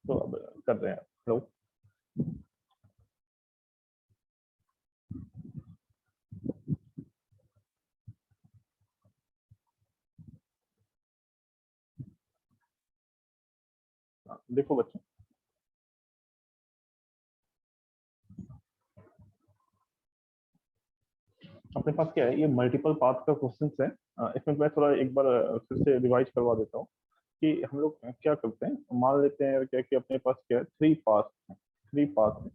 तो अब कर रहे हैं लोग। देखो बच्चों, अपने पास क्या है, ये मल्टीपल पाथ का क्वेश्चन है। इसमें मैं थोड़ा एक बार फिर से रिवाइज करवा देता हूँ कि हम लोग क्या करते हैं। मान लेते हैं क्या कि अपने पास क्या है, थ्री पाथ है। थ्री पाथ है,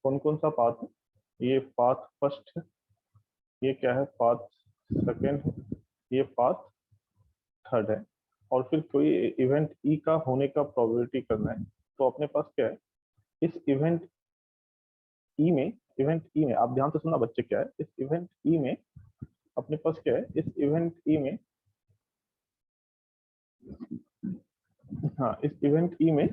कौन कौन सा पाथ है? ये पाथ फर्स्ट है, ये क्या है, पाथ सेकेंड है, ये पाथ थर्ड है। और फिर कोई इवेंट ई का होने का प्रोबेबिलिटी करना है। तो अपने पास क्या है, इस इवेंट ई में, इवेंट ई में आप ध्यान से सुनना बच्चे, क्या है इस इवेंट ई में, अपने पास क्या है इस इवेंट ई में, हाँ इस इवेंट ई में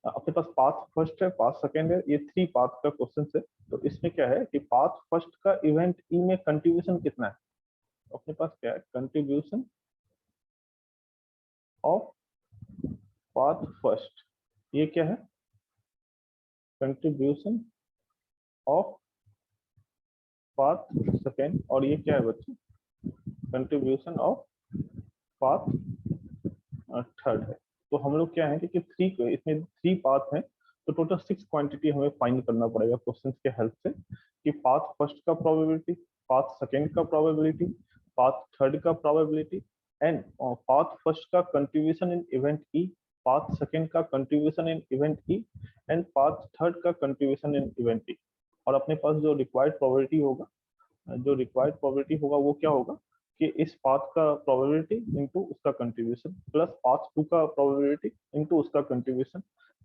अपने पास पाथ फर्स्ट है, पाथ सेकेंड है, ये थ्री पाथ का क्वेश्चन है। तो इसमें क्या है कि पाथ फर्स्ट का इवेंट ई में कंट्रीब्यूशन कितना है? अपने पास क्या है, कंट्रीब्यूशन ऑफ पाथ फर्स्ट, ये क्या है, कंट्रीब्यूशन ऑफ पाथ सेकेंड, और ये क्या है बच्चे, कंट्रीब्यूशन ऑफ पाथ थर्ड है। तो हम लोग क्या है कि थ्री, इसमें थ्री पाथ है, तो टोटल सिक्स क्वांटिटी हमें फाइंड करना पड़ेगा क्वेश्चन के हेल्प से, कि पाथ फर्स्ट का प्रोबेबिलिटी, पाथ सेकेंड का प्रोबेबिलिटी, पाथ थर्ड का प्रोबेबिलिटी, एंड पाथ फर्स्ट का contribution in event E, path second का contribution in event E, and path third का कंट्रीब्यूशन इन इवेंट ई। और अपने पास जो रिक्वायर्ड प्रोबेबिलिटी होगा, जो रिक्वायर्ड प्रोबेबिलिटी होगा वो क्या होगा कि इस पाथ का प्रोबेबिलिटी इनटू उसका कंट्रीब्यूशन, प्लस पाथ टू का प्रोबेबिलिटी इनटू उसका कंट्रीब्यूशन,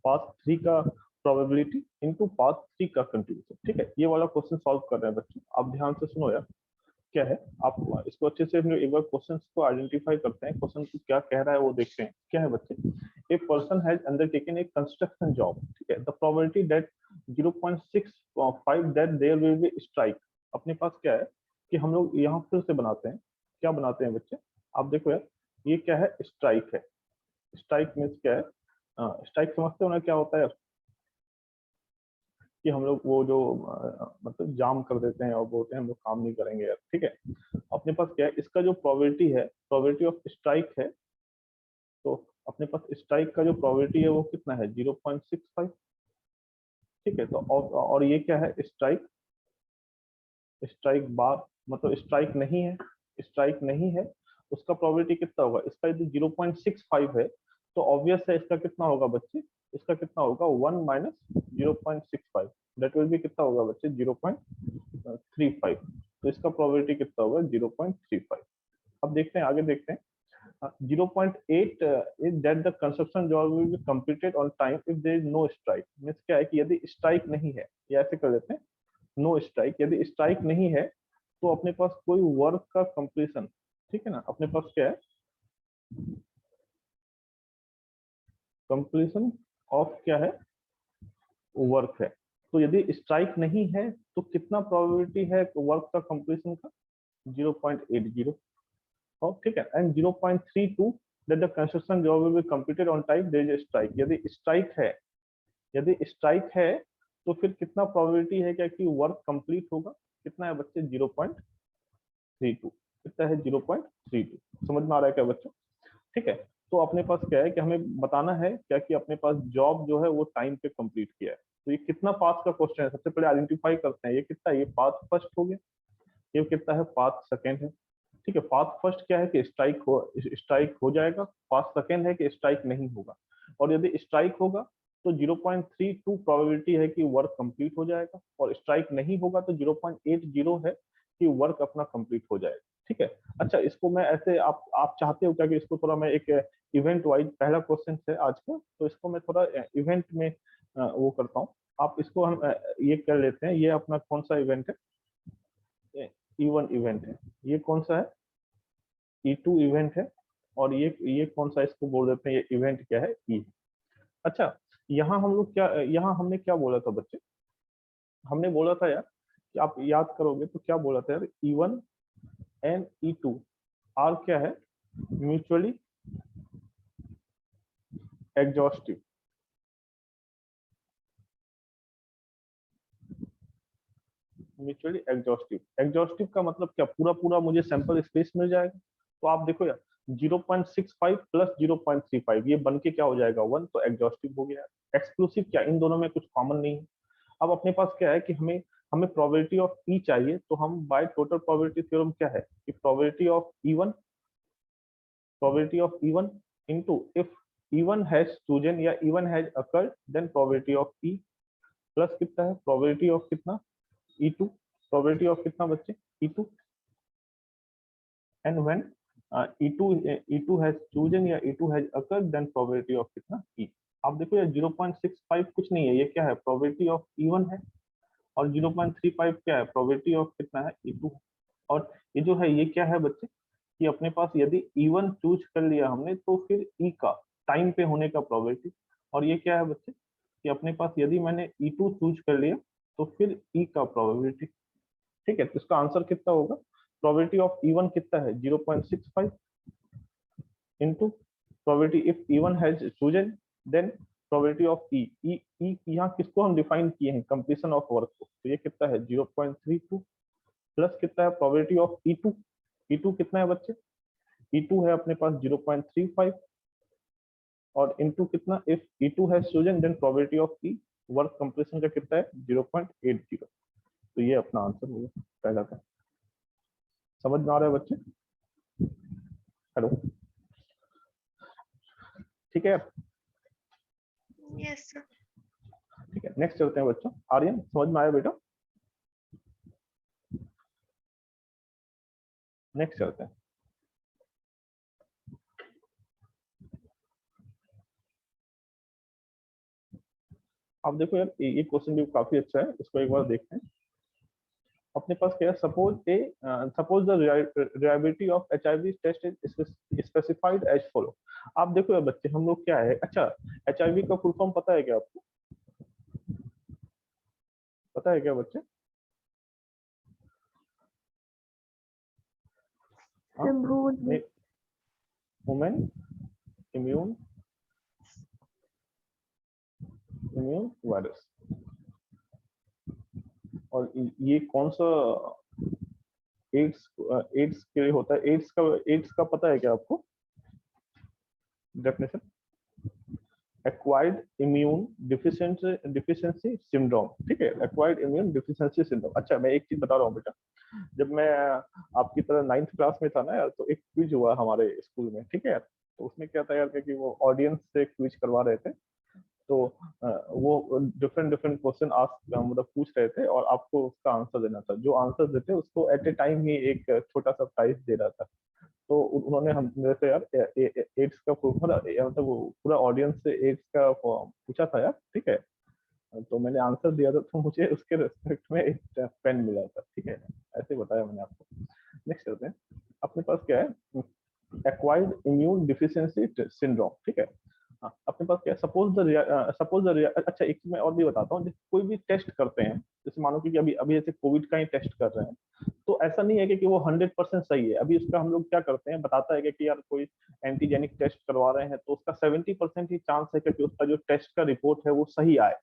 पाथ थ्री का प्रोबेबिलिटी इनटू पाथ थ्री का कंट्रीब्यूशन। ठीक है, ये वाला क्वेश्चन सॉल्व कर रहे हैं बच्चों, आप ध्यान से सुनो यार। क्या है, आप इसको अच्छे से एक बार क्वेश्चन को आइडेंटिफाई करते हैं, क्वेश्चन को क्या कह रहा है वो देखते हैं। क्या है बच्चे, a person has undertaken a construction job, ठीक है, the probability that 0.65 that there will be strike. अपने पास क्या है कि हम लोग यहाँ फिर से बनाते हैं, क्या बनाते हैं बच्चे, आप देखो यार, ये क्या है, स्ट्राइक है। स्ट्राइक मीन्स क्या है, स्ट्राइक समझते हो ना क्या होता है, कि हम लोग वो जो मतलब जाम कर देते हैं और बोलते हैं हम लोग काम नहीं करेंगे यार। ठीक है, अपने पास क्या है, इसका जो प्रोबेबिलिटी है, प्रोबेबिलिटी ऑफ स्ट्राइक है, तो अपने पास स्ट्राइक का जो प्रोबेबिलिटी है वो कितना है, 0.65। ठीक है, तो और ये क्या है, स्ट्राइक, स्ट्राइक बार मतलब स्ट्राइक नहीं है, स्ट्राइक नहीं है, उसका प्रोबेबिलिटी कितना होगा, इसका यदि 0.65 है तो ऑब्वियस है इसका कितना होगा बच्चे, इसका कितना होगा 1 माइनस 0.65, दैट विल बी कितना होगा बच्चे 0.35। तो इसका प्रोबेबिलिटी कितना होगा 0.35। अब देखते हैं, आगे देखते हैं। 0.8 is that the construction job will be completed on time if there is no strike। Means क्या है कि यदि स्ट्राइक नहीं है, या ऐसे कर देते हैं, नो स्ट्राइक, यदि स्ट्राइक नहीं है तो अपने पास कोई वर्क का कंप्लीशन, ठीक है ना, अपने पास क्या है, कंप्लीशन ऑफ क्या है, वर्क है। तो यदि स्ट्राइक नहीं है तो कितना प्रोबेबिलिटी है वर्क का कंप्लीशन का, 0.80। और ठीक है, and 0.32 that the construction job will be completed on time there is strike. यदि स्ट्राइक है, यदि स्ट्राइक है तो फिर कितना प्रोबेबिलिटी है क्या कि वर्क कंप्लीट होगा, कितना है बच्चे 0.32, कितना है 0.32। समझ में आ रहा है क्या बच्चों? ठीक है, तो अपने पास क्या है कि हमें बताना है क्या कि अपने पास जॉब जो है वो टाइम पे कंप्लीट किया है। तो ये कितना पाथ का क्वेश्चन है, सबसे पहले आइडेंटिफाई करते हैं, ये कितना है, ये पाथ फर्स्ट हो गया, ये कितना है, पाथ सेकेंड है। ठीक है, पाथ फर्स्ट क्या है कि स्ट्राइक हो जाएगा, पाथ सेकेंड है कि स्ट्राइक नहीं होगा, और यदि स्ट्राइक होगा तो 0.32 प्रोबेबिलिटी है कि वर्क कंप्लीट हो जाएगा, और स्ट्राइक नहीं होगा तो 0.80 है कि वर्क अपना कंप्लीट हो जाएगा। ठीक है, अच्छा इसको मैं ऐसे, आप चाहते हो क्या कि इसको थोड़ा मैं एक इवेंट वाइज, पहला क्वेश्चन है आज का, तो इसको मैं थोड़ा इवेंट में वो करता हूँ। आप इसको हम ये कर लेते हैं, ये अपना कौन सा इवेंट है, E1 इवेंट है, ये कौन सा है, E2 इवेंट है, और ये कौन सा, इसको बोल देते हैं, ये इवेंट क्या है, E। अच्छा, यहाँ हम लोग क्या, यहाँ हमने क्या बोला था बच्चे, हमने बोला था यार कि आप याद करोगे तो क्या बोला था यार, E1 एंड E2 आर क्या है, mutually exhaustive, mutually exhaustive. Exhaustive का मतलब क्या, पूरा पूरा मुझे सैंपल स्पेस मिल जाएगा। तो आप देखो यार 0.65 प्लस 0.35 ये बन के क्या हो जाएगा 1, तो एग्जॉस्टिव हो गया। एक्सक्लूसिव क्या, इन दोनों में कुछ कॉमन नहीं है। अब अपने पास क्या है कि हमें हमें प्रोबेबिलिटी ऑफ ई चाहिए, तो हम बाय टोटल प्रोबेबिलिटी थ्योरम क्या है कि प्रोबेबिलिटी ऑफ ई1, प्रोबेबिलिटी ऑफ ई1 इनटू इफ ई1 हैज चूजन या ई1 has occurred then probability of E plus कितना है प्रोबेबिलिटी ऑफ कितना E2, प्रोबेबिलिटी ऑफ कितना बच्चे E2, and when E2 has chosen या E2 has occurred then probability of कितना E। आप देखो यार 0.65 कुछ नहीं है, ये क्या है प्रोबेबिलिटी ऑफ E1 है, और 0.35 क्या है प्रोबेबिलिटी ऑफ कितना है E2। और ये जो है ये क्या है बच्चे कि अपने पास यदि E1 चूज कर लिया हमने तो फिर E का टाइम पे होने का प्रोबेबिलिटी, और ये क्या है बच्चे कि अपने पास यदि मैंने E2 चूज कर लिया तो फिर E का प्रोबेबिलिटी। ठीक है, तो इसका आंसर कितना होगा, प्रोबेबिलिटी ऑफ E1 कितना है 0.65 into probability if E1 has chosen then probability of E यहाँ किसको हम डिफाइन किए हैं कंप्लीशन ऑफ वर्क को, तो ये कितना है 0.32 प्लस कितना है प्रोबेबिलिटी ऑफ E2, E2 कितना है बच्चे E2 है अपने पास 0.35 और इनटू कितना if E2 has chosen then probability of E work completion का कितना है 0.80। तो ये अपना आंसर होगा पहला का। समझ में आ रहा है बच्चे? हेलो, ठीक है यार? Yes sir. ठीक है, नेक्स्ट चलते हैं बच्चों। आर्यन समझ में आया बेटा? नेक्स्ट चलते हैं। आप देखो यार ये क्वेश्चन भी काफी अच्छा है, इसको एक बार देखते हैं। अपने पास क्या है, suppose the reliability of HIV test is specified as follow. आप देखो यार बच्चे हम लोग क्या है, अच्छा HIV का फुल फॉर्म पता है क्या आपको, पता है क्या बच्चे? Women immune virus. और ये कौन सा एड्स एड्स के लिए होता है, एड्स का पता है क्या आपको definition? Acquired immune deficiency syndrome. ठीक है, एक्वायर्ड इम्यून डिफिशिएंसी सिंड्रोम। अच्छा मैं एक चीज बता रहा हूँ बेटा, जब मैं आपकी तरह 9th क्लास में था ना यार, तो एक क्विज हुआ हमारे स्कूल में। ठीक है यार, तो उसमें क्या था यार कि वो ऑडियंस से क्विज करवा रहे थे, तो वो डिफरेंट डिफरेंट क्वेश्चन मतलब पूछ रहे थे और आपको उसका आंसर देना था। जो आंसर देते उसको एट ए टाइम ही एक छोटा सा प्राइज दे रहा था। तो उन्होंने हम मेरे से यार एड्स का मतलब वो पूरा ऑडियंस से एड्स का पूछा था यार। ठीक है, तो मैंने आंसर दिया था, तो मुझे उसके रिस्पेक्ट में एक पेन मिला था। ठीक है, ऐसे बताया मैंने आपको। नेक्स्ट चलते हैं। अपने पास क्या है, एक्वायर्ड इम्यून डिफिशिएंसी सिंड्रोम। ठीक है, हाँ, अपने पास क्या है, सपोज द अच्छा एक चीज मैं और भी बताता हूँ। जैसे कोई भी टेस्ट करते हैं, जैसे मानो कि अभी अभी जैसे कोविड का ही टेस्ट कर रहे हैं, तो ऐसा नहीं है कि वो 100% सही है। अभी उसका हम लोग क्या करते हैं, बताता है कि यार कोई एंटीजेनिक टेस्ट करवा रहे हैं तो उसका 70% ही चांस है कि उसका जो टेस्ट का रिपोर्ट है वो सही आए,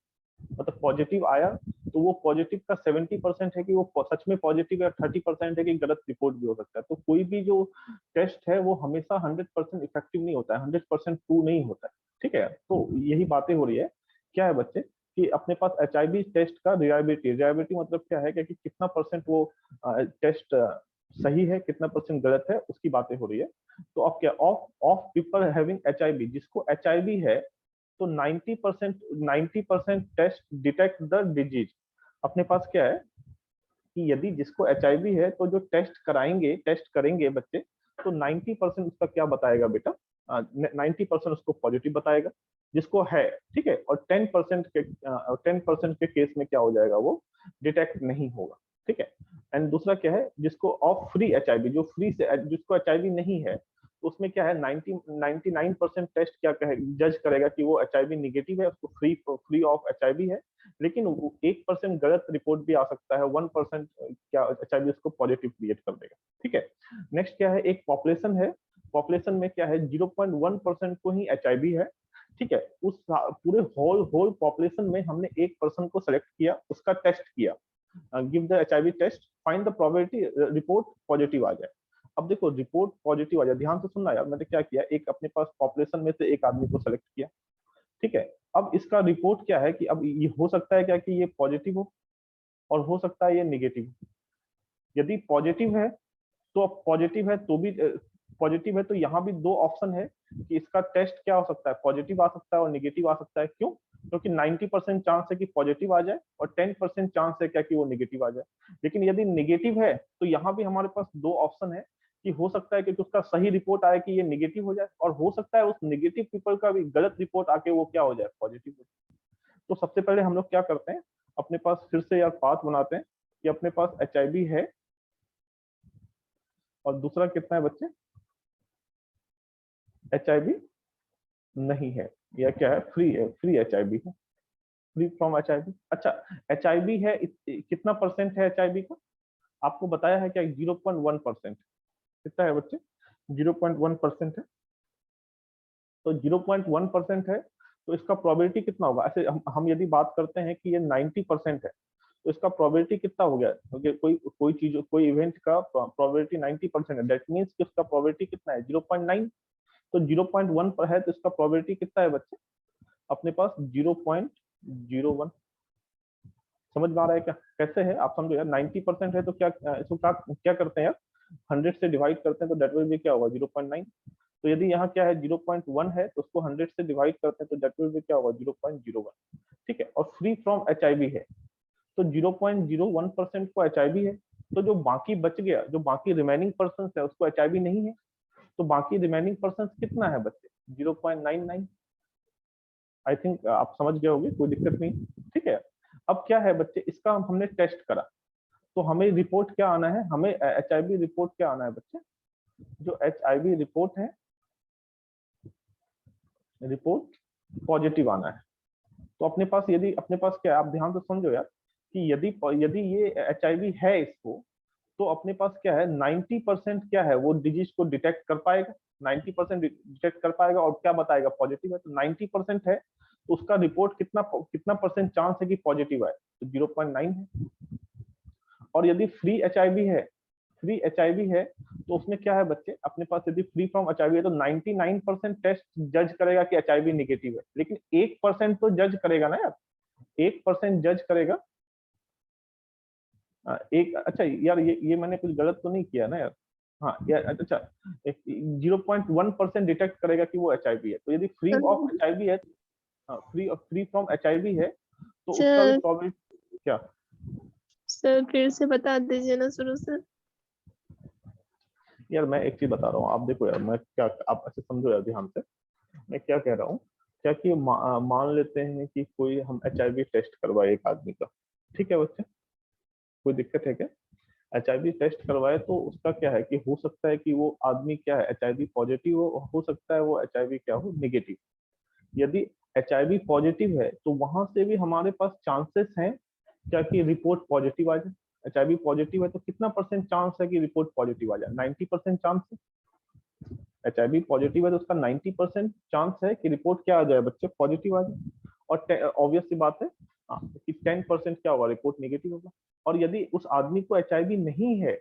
मतलब पॉजिटिव आया। तो वो पॉजिटिव का 70% है कि वो सच में पॉजिटिव है, 30% है कि गलत रिपोर्ट भी हो सकता है। तो कोई भी जो टेस्ट है वो हमेशा 100% इफेक्टिव नहीं होता है, 100% ट्रू नहीं होता है। ठीक है, तो यही बातें हो रही है। क्या है बच्चे कि अपने पास HIV टेस्ट का रिलायबिलिटी मतलब क्या है कि कितना परसेंट वो टेस्ट सही है, कितना परसेंट गलत है, उसकी बातें हो रही है। तो अब क्या, of of people having HIV, जिसको HIV है तो 90% टेस्ट डिटेक्ट द डिजीज। अपने पास क्या है कि यदि जिसको HIV है तो जो टेस्ट करेंगे बच्चे, तो 90% उसका क्या बताएगा बेटा, 90% उसको पॉजिटिव बताएगा जिसको है। ठीक है, और 10% के केस में क्या हो जाएगा, वो डिटेक्ट नहीं होगा। ठीक है, एंड दूसरा क्या है, जिसको ऑफ फ्री HIV, जो फ्री से जिसको HIV नहीं है, तो उसमें क्या है 99% टेस्ट क्या जज करेगा कि वो HIV निगेटिव है, उसको फ्री ऑफ HIV है। लेकिन 1% गलत रिपोर्ट भी आ सकता है, 1% क्या HIV उसको पॉजिटिव क्रिएट कर देगा। ठीक है, नेक्स्ट क्या है, एक पॉपुलेशन है, पॉपुलेशन में क्या है 0.1% को ही HIV है, ठीक है, उस पूरे होल पॉपुलेशन में हमने एक पर्सन को सेलेक्ट किया, उसका टेस्ट किया, give the HIV test, find the probability report positive आ जाए। अब देखो रिपोर्ट पॉजिटिव आ जाए, ध्यान से सुनना यार, मैंने क्या किया, एक अपने पास पॉपुलेशन में से एक आदमी को सेलेक्ट किया, ठीक है। अब इसका रिपोर्ट क्या है कि अब ये हो सकता है क्या कि ये पॉजिटिव हो और हो सकता है ये निगेटिव। यदि पॉजिटिव है तो अब पॉजिटिव है तो भी पॉजिटिव है तो यहाँ भी दो ऑप्शन है कि इसका टेस्ट क्या हो सकता है, पॉजिटिव आ सकता है और निगेटिव आ सकता है। क्यों? क्योंकि 90% चांस है कि पॉजिटिव आ जाए और 10% चांस है क्या कि वो निगेटिव आ जाए। लेकिन यदि निगेटिव है तो यहाँ भी हमारे पास दो ऑप्शन है कि हो सकता है कि उसका सही रिपोर्ट आए कि ये निगेटिव हो जाए, और हो सकता है उस निगेटिव पीपल का भी गलत रिपोर्ट आके वो क्या हो जाए, पॉजिटिव हो जाए। तो सबसे पहले हम लोग क्या करते हैं, अपने पास फिर से यार पाथ बनाते हैं कि अपने पास एचआईवी है और दूसरा कितना है बच्चे, एचआईवी नहीं है, या क्या है, फ्री है, फ्री एचआईवी है, फ्री फ्रॉम एचआईवी। अच्छा, एचआईवी है, कितना परसेंट है एचआईवी का, आपको बताया है क्या, 0.1%। कितना है बच्चे, 0.1% है। तो 0.1% है तो इसका प्रोबेबिलिटी कितना होगा, ऐसे हम यदि बात करते हैं कि ये 90% है तो इसका प्रोबेबिलिटी कितना हो गया, क्योंकि कोई चीज, कोई इवेंट का प्रोबेबिलिटी 90% है, दैट मीन्स कि उसका प्रोबेबिलिटी कितना है, 0.9। तो 0.1 पर है तो इसका प्रोबेबिलिटी कितना है बच्चे, अपने पास 0.01। समझ में आ रहा है क्या, कैसे है आप समझो यार, 90% है तो क्या इसको क्या करते हैं यार, 100 से डिवाइड करते हैं तो दैट विल बी क्या होगा, 0.9। तो यदि यहाँ क्या है 0.1 है तो उसको 100 से डिवाइड करते हैं तो दैट विल बी क्या होगा, 0.01। ठीक है, और फ्री फ्रॉम एचआईवी है तो 0.01% को एचआईवी है, तो जो बाकी बच गया, जो बाकी रिमेनिंग पर्सन है उसको एचआईवी नहीं है, तो बाकी रिमेनिंग पर्सन कितना है बच्चे, 0.99। आई थिंक आप समझ गए होंगे, कोई दिक्कत नहीं। ठीक है, अब क्या है बच्चे, इसका हमने टेस्ट करा तो हमें रिपोर्ट क्या आना है, हमें एचआईवी रिपोर्ट क्या आना है बच्चे, जो एचआईवी रिपोर्ट है, रिपोर्ट पॉजिटिव आना है। तो अपने पास यदि अपने पास क्या है, आप ध्यान से समझो यार, कि यदि यदि ये एचआईवी है इसको, तो अपने पास क्या है, 90% क्या है, वो डिजीज को डिटेक्ट कर पाएगा, 90% डिटेक्ट कर पाएगा और क्या बताएगा, पॉजिटिव है। तो 90% है तो उसका रिपोर्ट कितना कितना परसेंट चांस है कि पॉजिटिव आए, तो 0.9 है। और यदि फ्री एचआईवी है, फ्री एचआईवी है तो उसमें क्या है बच्चे, अपने पास यदि फ्री फ्रॉम एचआईवी है तो 99% टेस्ट जज करेगा कि एचआईवी निगेटिव है, लेकिन 1% तो जज करेगा ना यार, 1% जज करेगा। एक, अच्छा यार, ये मैंने कुछ गलत तो नहीं किया ना यार, हाँ यार, अच्छा, 0.1% डिटेक्ट करेगा कि वो एचआईवी है। तो यदि फ्री ऑफ एचआईवी है, फ्री फ्री फ्रॉम एचआईवी है तो उसका भी सर प्रोबेबिलिटी क्या। सर फिर से बता दीजिए ना शुरू से। यार मैं एक चीज बता रहा हूँ, आप देखो यार, मैं क्या, आप ऐसे समझो यार ध्यान से, मैं क्या कह रहा हूँ, क्या कि मान लेते हैं कि कोई हम एचआईवी टेस्ट करवाए एक आदमी का, ठीक है बच्चे, कोई दिक्कत है क्या, एचआईवी टेस्ट करवाए तो उसका क्या है कि हो सकता है कि वो आदमी क्या है, एचआईवी पॉजिटिव हो सकता है वो एचआईवी क्या हो, निगेटिव। यदि एचआईवी पॉजिटिव है तो वहां से भी हमारे पास चांसेस हैं क्या कि रिपोर्ट पॉजिटिव आ जाए। एचआईवी पॉजिटिव है तो कितना परसेंट चांस है कि रिपोर्ट पॉजिटिव आ जाए, 90% चांस है। एचआईवी पॉजिटिव है तो उसका 90% चांस है कि रिपोर्ट क्या आ जाए बच्चे, पॉजिटिव आ जाए। और ऑब्वियस सी बात है कि 10% क्या होगा, रिपोर्ट नेगेटिव होगा। और यदि उस आदमी को एचआईवी नहीं है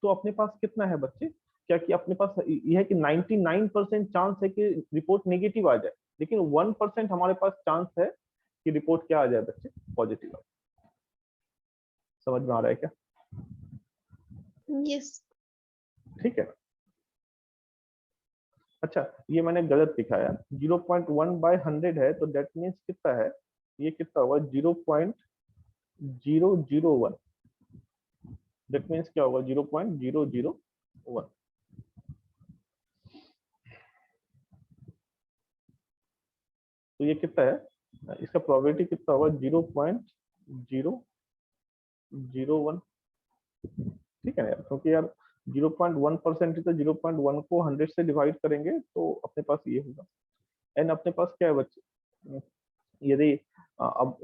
तो अपने पास कितना है बच्चे, क्या कि अपने पास यह है कि 99% चांस है कि रिपोर्ट नेगेटिव आ जाए, लेकिन 1% हमारे पास चांस है कि रिपोर्ट क्या आ जाए बच्चे, पॉजिटिव आ जाए। समझ में आ रहा है क्या, यस। ठीक है। अच्छा, ये मैंने गलत दिखाया, 0.1/100 है तो दैट मीन्स कितना है, ये कितना होगा, 0.001। दैट मीन्स क्या होगा, 0.001। तो ये कितना है, इसका प्रोबेबिलिटी कितना होगा, 0.001। ठीक है ना यार, क्योंकि यार 0.1% है तो 0.1 को 100 से डिवाइड करेंगे तो अपने पास ये होगा। एंड अपने पास क्या है बच्चे, यदि अब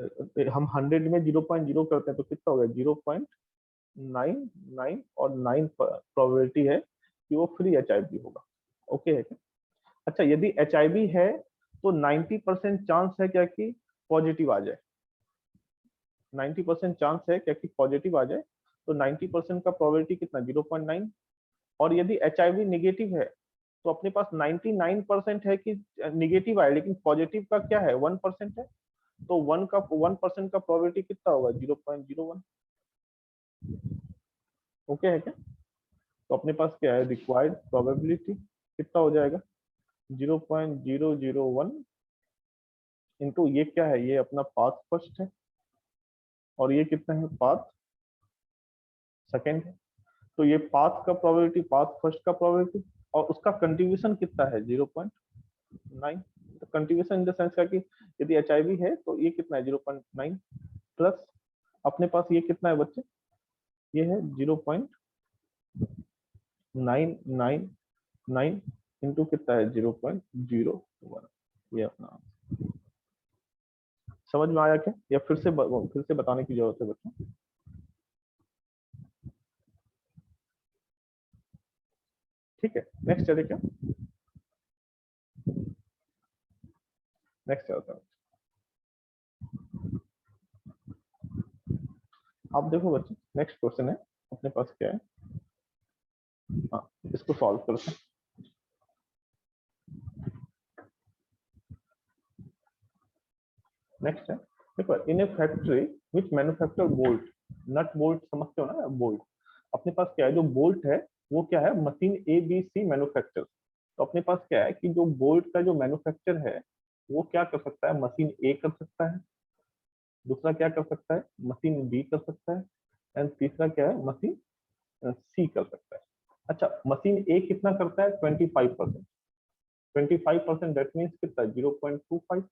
हम 100 में 0.0 करते हैं तो कितना होगा, 0.99 और 9 प्रोबेबिलिटी है कि वो फ्री एचआईवी होगा। ओके है क्या? अच्छा, यदि एचआईवी है तो 90% चांस है क्या कि पॉजिटिव आ जाए, 90% चांस है क्या कि पॉजिटिव आ जाए। तो 90% का प्रोबेबिलिटी कितना 0.9। और यदि HIV नेगेटिव है तो अपने पास 99% है कि नेगेटिव आए, लेकिन पॉजिटिव का क्या है 1% है। तो 1% का प्रोबेबिलिटी कितना होगा 0.01। ओके है क्या? तो अपने पास क्या है रिक्वायर्ड प्रोबेबिलिटी कितना हो जाएगा 0.001 इंटू ये क्या है, ये अपना पाथ फर्स्ट है, और ये कितना है पाथ सेकंड है। तो ये पाथ का प्रोबेबिलिटी, पाथ फर्स्ट का प्रोबेबिलिटी, और उसका कंट्रीब्यूशन कितना है 0.9। तो कंट्रीब्यूशन इन द सेंस का कि यदि HIV है तो ये कितना है 0.9 प्लस अपने पास ये कितना है बच्चे, ये है 0.999 इंटू कितना है 0.01। ये अपना समझ में आया क्या, या फिर से बताने की जरूरत है बच्चों? ठीक है, नेक्स्ट चले क्या? नेक्स्ट चलता है। आप देखो बच्चे, नेक्स्ट क्वेश्चन है अपने पास क्या है, हाँ इसको सॉल्व करते हैं। नेक्स्ट है देखो, in a factory which manufacture bolt, nut bolt समझते हो ना बोल्ट। अपने पास क्या है जो बोल्ट है वो क्या है मशीन ABC मैन्युफैक्चर। तो अपने पास क्या है कि जो बोल्ट का जो मैन्युफैक्चर है वो क्या कर सकता है, मशीन A कर सकता है, दूसरा क्या कर सकता है मशीन B कर सकता है, एंड तीसरा क्या है मशीन C कर सकता है। अच्छा, मशीन A कितना करता है 25%, 25% दैट मीन्स कितना 0.25।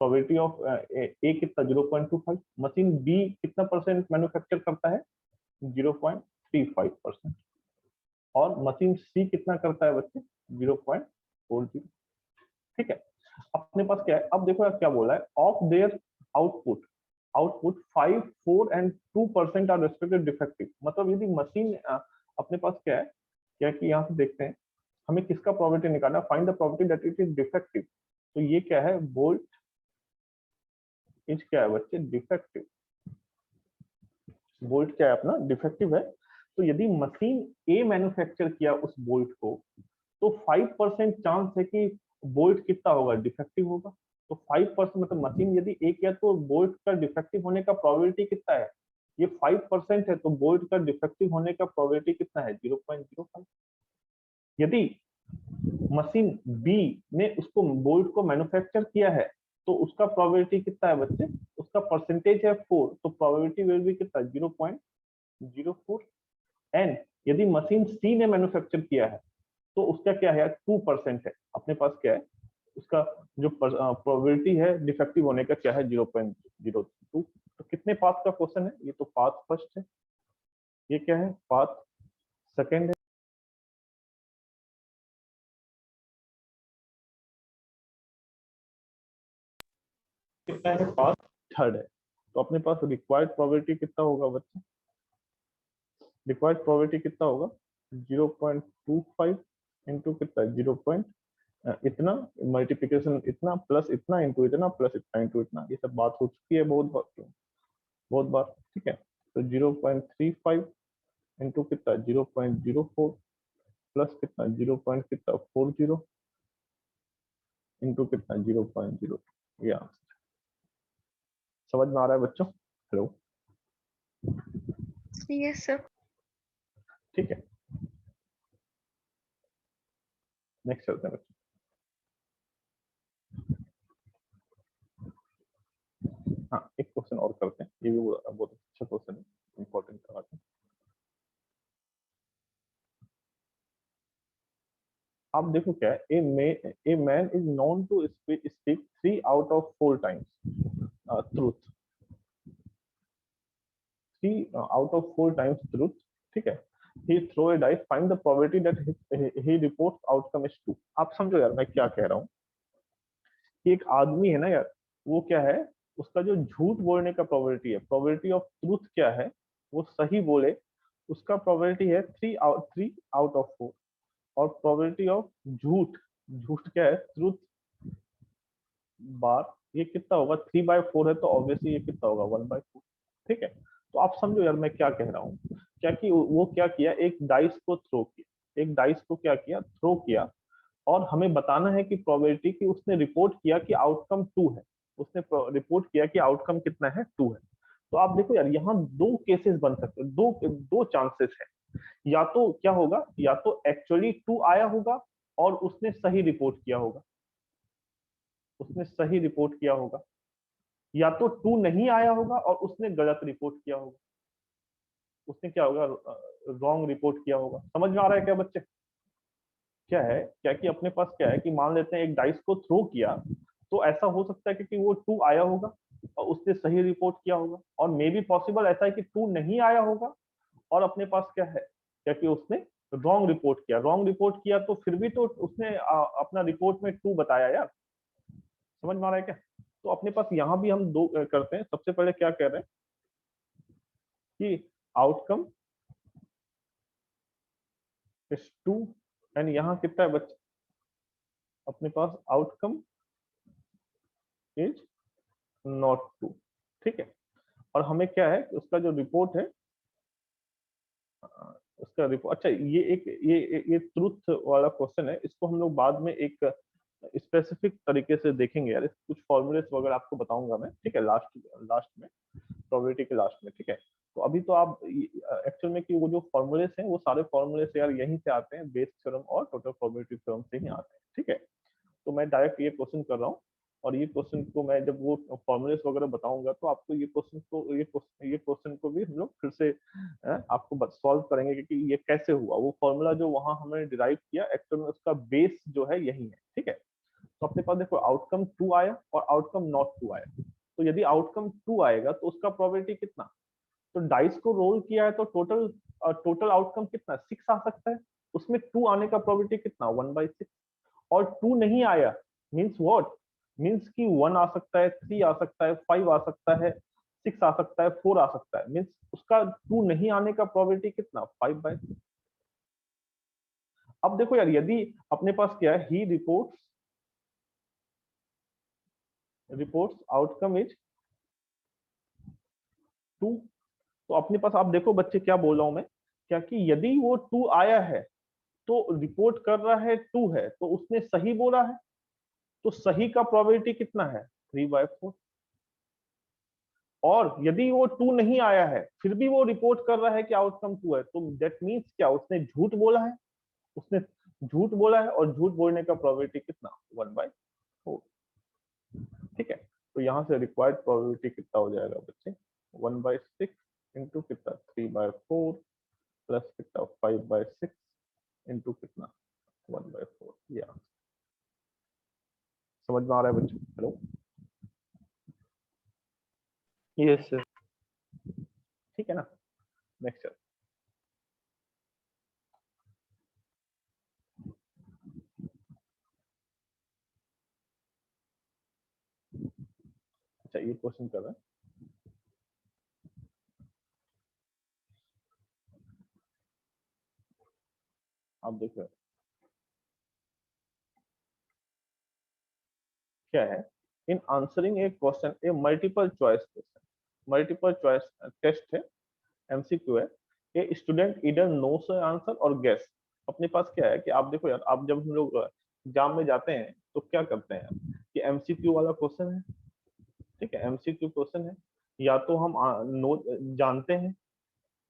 प्रोबेबिलिटी ऑफ ए कितना 0.25। मशीन बी कितना परसेंट मैन्युफैक्चर करता है 0.35%। और मशीन सी कितना करता है बच्चे 0.40। ठीक है, अपने पास क्या है, अब देखो यार क्या बोला है, of their output, output 5, 4 and 2% are respective defective. मतलब यदि मशीन अपने पास क्या है, क्या कि यहाँ से देखते हैं हमें किसका प्रोबेबिलिटी निकालना, find the probability that it is defective. तो ये क्या है बोल्ट इज क्या है बच्चे डिफेक्टिव, बोल्ट क्या है अपना डिफेक्टिव है। तो यदि मशीन ए मैन्युफैक्चर किया उस बोल्ट को तो 5% चांस है कि बोल्ट कितना होगा डिफेक्टिव होगा। तो 5% मतलब मशीन यदि ए किया तो बोल्ट का डिफेक्टिव होने का प्रोबेबिलिटी कितना है, ये 5% है, तो बोल्ट का डिफेक्टिव होने का प्रोबेबिलिटी कितना है 0.05। यदि मशीन बी ने उसको बोल्ट को मैन्युफैक्चर किया है तो उसका प्रोबेबिलिटी कितना है बच्चे, उसका परसेंटेज है 4, तो प्रोबेबिलिटी विल बी कितना 0.04। एंड यदि मशीन सी ने मैन्युफैक्चर किया है तो उसका क्या है 2% है। अपने पास क्या है उसका जो प्रोबेबिलिटी है डिफेक्टिव होने का क्या है 0.02। तो कितने पाथ का क्वेश्चन है, ये तो पाथ फर्स्ट है, ये क्या है पाथ सेकंड है, कितना है पाथ थर्ड है। तो अपने पास रिक्वायर्ड प्रोबेबिलिटी कितना होगा बच्चे, रिक्वायर्ड प्रोबेबिलिटी कितना होगा 0.25 इंटू कितना 0. इतना मल्टीप्लिकेशन इतना प्लस इतना इंटू इतना प्लस इतना इंटू इतना, ये सब बात हो चुकी है बहुत बार, बहुत बार। ठीक है, तो 0.35 इंटू कितना 0.04 प्लस कितना 0.40 इंटू कितना 0.02। या समझ में आ रहा है बच्चों? Hello, yes sir. ठीक है, नेक्स्ट चलते हैं बच्चों। हाँ एक क्वेश्चन और करते हैं, ये भी बहुत अच्छा क्वेश्चन है, इंपॉर्टेंट बात है। आप देखो क्या है, a man is known to speak 3 out of 4 times truth, 3 out of 4 times truth. ठीक है, he throw a dice, find the probability that he reports outcome is true। आप समझो यार मैं क्या कह रहा हूँ कि एक आदमी है ना यार, वो क्या है उसका जो झूठ बोलने का प्रोबेबिलिटी है, प्रोबेबिलिटी ऑफ ट्रूथ क्या है, वो सही बोले उसका प्रोबेबिलिटी है 3 आउट ऑफ 4। और प्रोबेबिलिटी ऑफ झूठ, झूठ क्या है ट्रूथ, बार, ये कितना होगा 3/4 है तो ऑब्वियसली ये कितना होगा 1/4। ठीक है, तो आप समझो यार मैं क्या कह रहा हूँ। क्या कि वो क्या किया, एक डाइस को थ्रो किया, एक डाइस को क्या किया, थ्रो किया, और हमें बताना है कि प्रोबेबिलिटी कि उसने रिपोर्ट किया कि आउटकम 2 है, उसने रिपोर्ट किया कि आउटकम कितना है 2 है। तो आप देखो यार यहाँ दो केसेस बन सकते हैं, दो दो चांसेस है। या तो क्या होगा, या तो एक्चुअली 2 आया होगा और उसने सही रिपोर्ट किया होगा, उसने सही रिपोर्ट किया होगा, या तो 2 नहीं आया होगा और उसने गलत रिपोर्ट किया होगा, उसने क्या होगा, रॉन्ग रिपोर्ट किया होगा। समझ में आ रहा है क्या बच्चे? क्या है, क्या कि अपने पास क्या है कि मान लेते हैं एक डाइस को थ्रो किया, तो ऐसा हो सकता है कि वो 2 आया होगा और उसने सही रिपोर्ट किया होगा, और मे बी पॉसिबल ऐसा है कि 2 नहीं आया होगा और अपने पास क्या है, क्या कि उसने रॉन्ग रिपोर्ट किया। रॉन्ग रिपोर्ट किया तो फिर भी तो उसने अपना रिपोर्ट में 2 बताया यार। समझ में आ रहा है क्या? तो अपने पास यहाँ भी हम दो करते हैं। सबसे पहले क्या कह रहे हैं कि आउटकम इज 2, एंड यहाँ कितना है बच्चे, अपने पास आउटकम इज नॉट 2। ठीक है, और हमें क्या है कि उसका जो रिपोर्ट है, उसका रिपोर्ट, अच्छा ये एक ये ट्रुथ वाला क्वेश्चन है, इसको हम लोग बाद में एक स्पेसिफिक तरीके से देखेंगे यार। कुछ फॉर्मूलेस वगैरह आपको बताऊंगा मैं, ठीक है, लास्ट लास्ट में, प्रोबेबिलिटी के लास्ट में। ठीक है, तो अभी तो आप एक्चुअल में कि वो जो फॉर्मूलेस हैं वो सारे फॉर्मूलेस यार यहीं से आते हैं, बेस थ्योरम और टोटल प्रोबेबिलिटी थ्योरम से ही आते हैं। ठीक है, तो मैं डायरेक्ट ये क्वेश्चन कर रहा हूँ, और ये क्वेश्चन को मैं जब वो फॉर्मूलेस वगैरह बताऊंगा तो आपको ये क्वेश्चन को भी हम लोग फिर से आपको सॉल्व करेंगे कि ये कैसे हुआ। वो फॉर्मूला जो वहां हमने डिराइव किया एक्चुअल में उसका बेस जो है यही है। ठीक है, तो अपने पास देखो आउटकम 2 आया और आउटकम नॉट 2 आया। तो यदि आउटकम 2 आएगा तो उसका प्रोबेबिलिटी कितना, तो डाइस को रोल किया है तो टोटल टोटल आउटकम कितना 6 आ सकता है, उसमें 2 आने का प्रोबेबिलिटी कितना 1/6। और 2 नहीं आया मीन्स व्हाट, मीन्स कि 1 आ सकता है, 3 आ सकता है, 5 आ सकता है, 6 आ सकता है, 4 आ सकता है, मीन्स उसका 2 नहीं आने का प्रोबेबिलिटी कितना 5/6। अब देखो यार यदि अपने पास क्या है, ही रिपोर्ट्स आउटकम इज 2, तो अपने पास आप देखो बच्चे क्या बोल रहा हूं मैं, क्या कि यदि वो 2 आया है तो रिपोर्ट कर रहा है 2 है, तो उसने सही बोला है, तो सही का प्रोबेबिलिटी कितना है 3/4। और यदि वो 2 नहीं आया है फिर भी वो रिपोर्ट कर रहा है कि आउटकम 2 है, तो दैट मीन्स क्या, उसने झूठ बोला है, उसने झूठ बोला है, और झूठ बोलने का प्रोबेबिलिटी कितना 1/4। ठीक है, तो यहाँ से रिक्वायर्ड प्रोबेबिलिटी कितना हो जाएगा बच्चे, 1/6 इंटू कितना 3/4 प्लस कितना 5/6 इंटू कितना 1/4। या समझ में आ रहा है बच्चे? Hello, yes sir. ठीक है ना? नेक्स्ट। अच्छा ये क्वेश्चन कर रहा है, आप देख रहे हो क्या है, in answering a question a multiple choice question, multiple choice test है, एमसीक्यू है, a student either knows answer और गेस। अपने पास क्या है कि आप देखो यार, आप जब हम लोग एग्जाम में जाते हैं तो क्या करते हैं कि एमसीक्यू वाला क्वेश्चन है, ठीक है, एमसीक्यू क्वेश्चन है, या तो हम नो जानते हैं,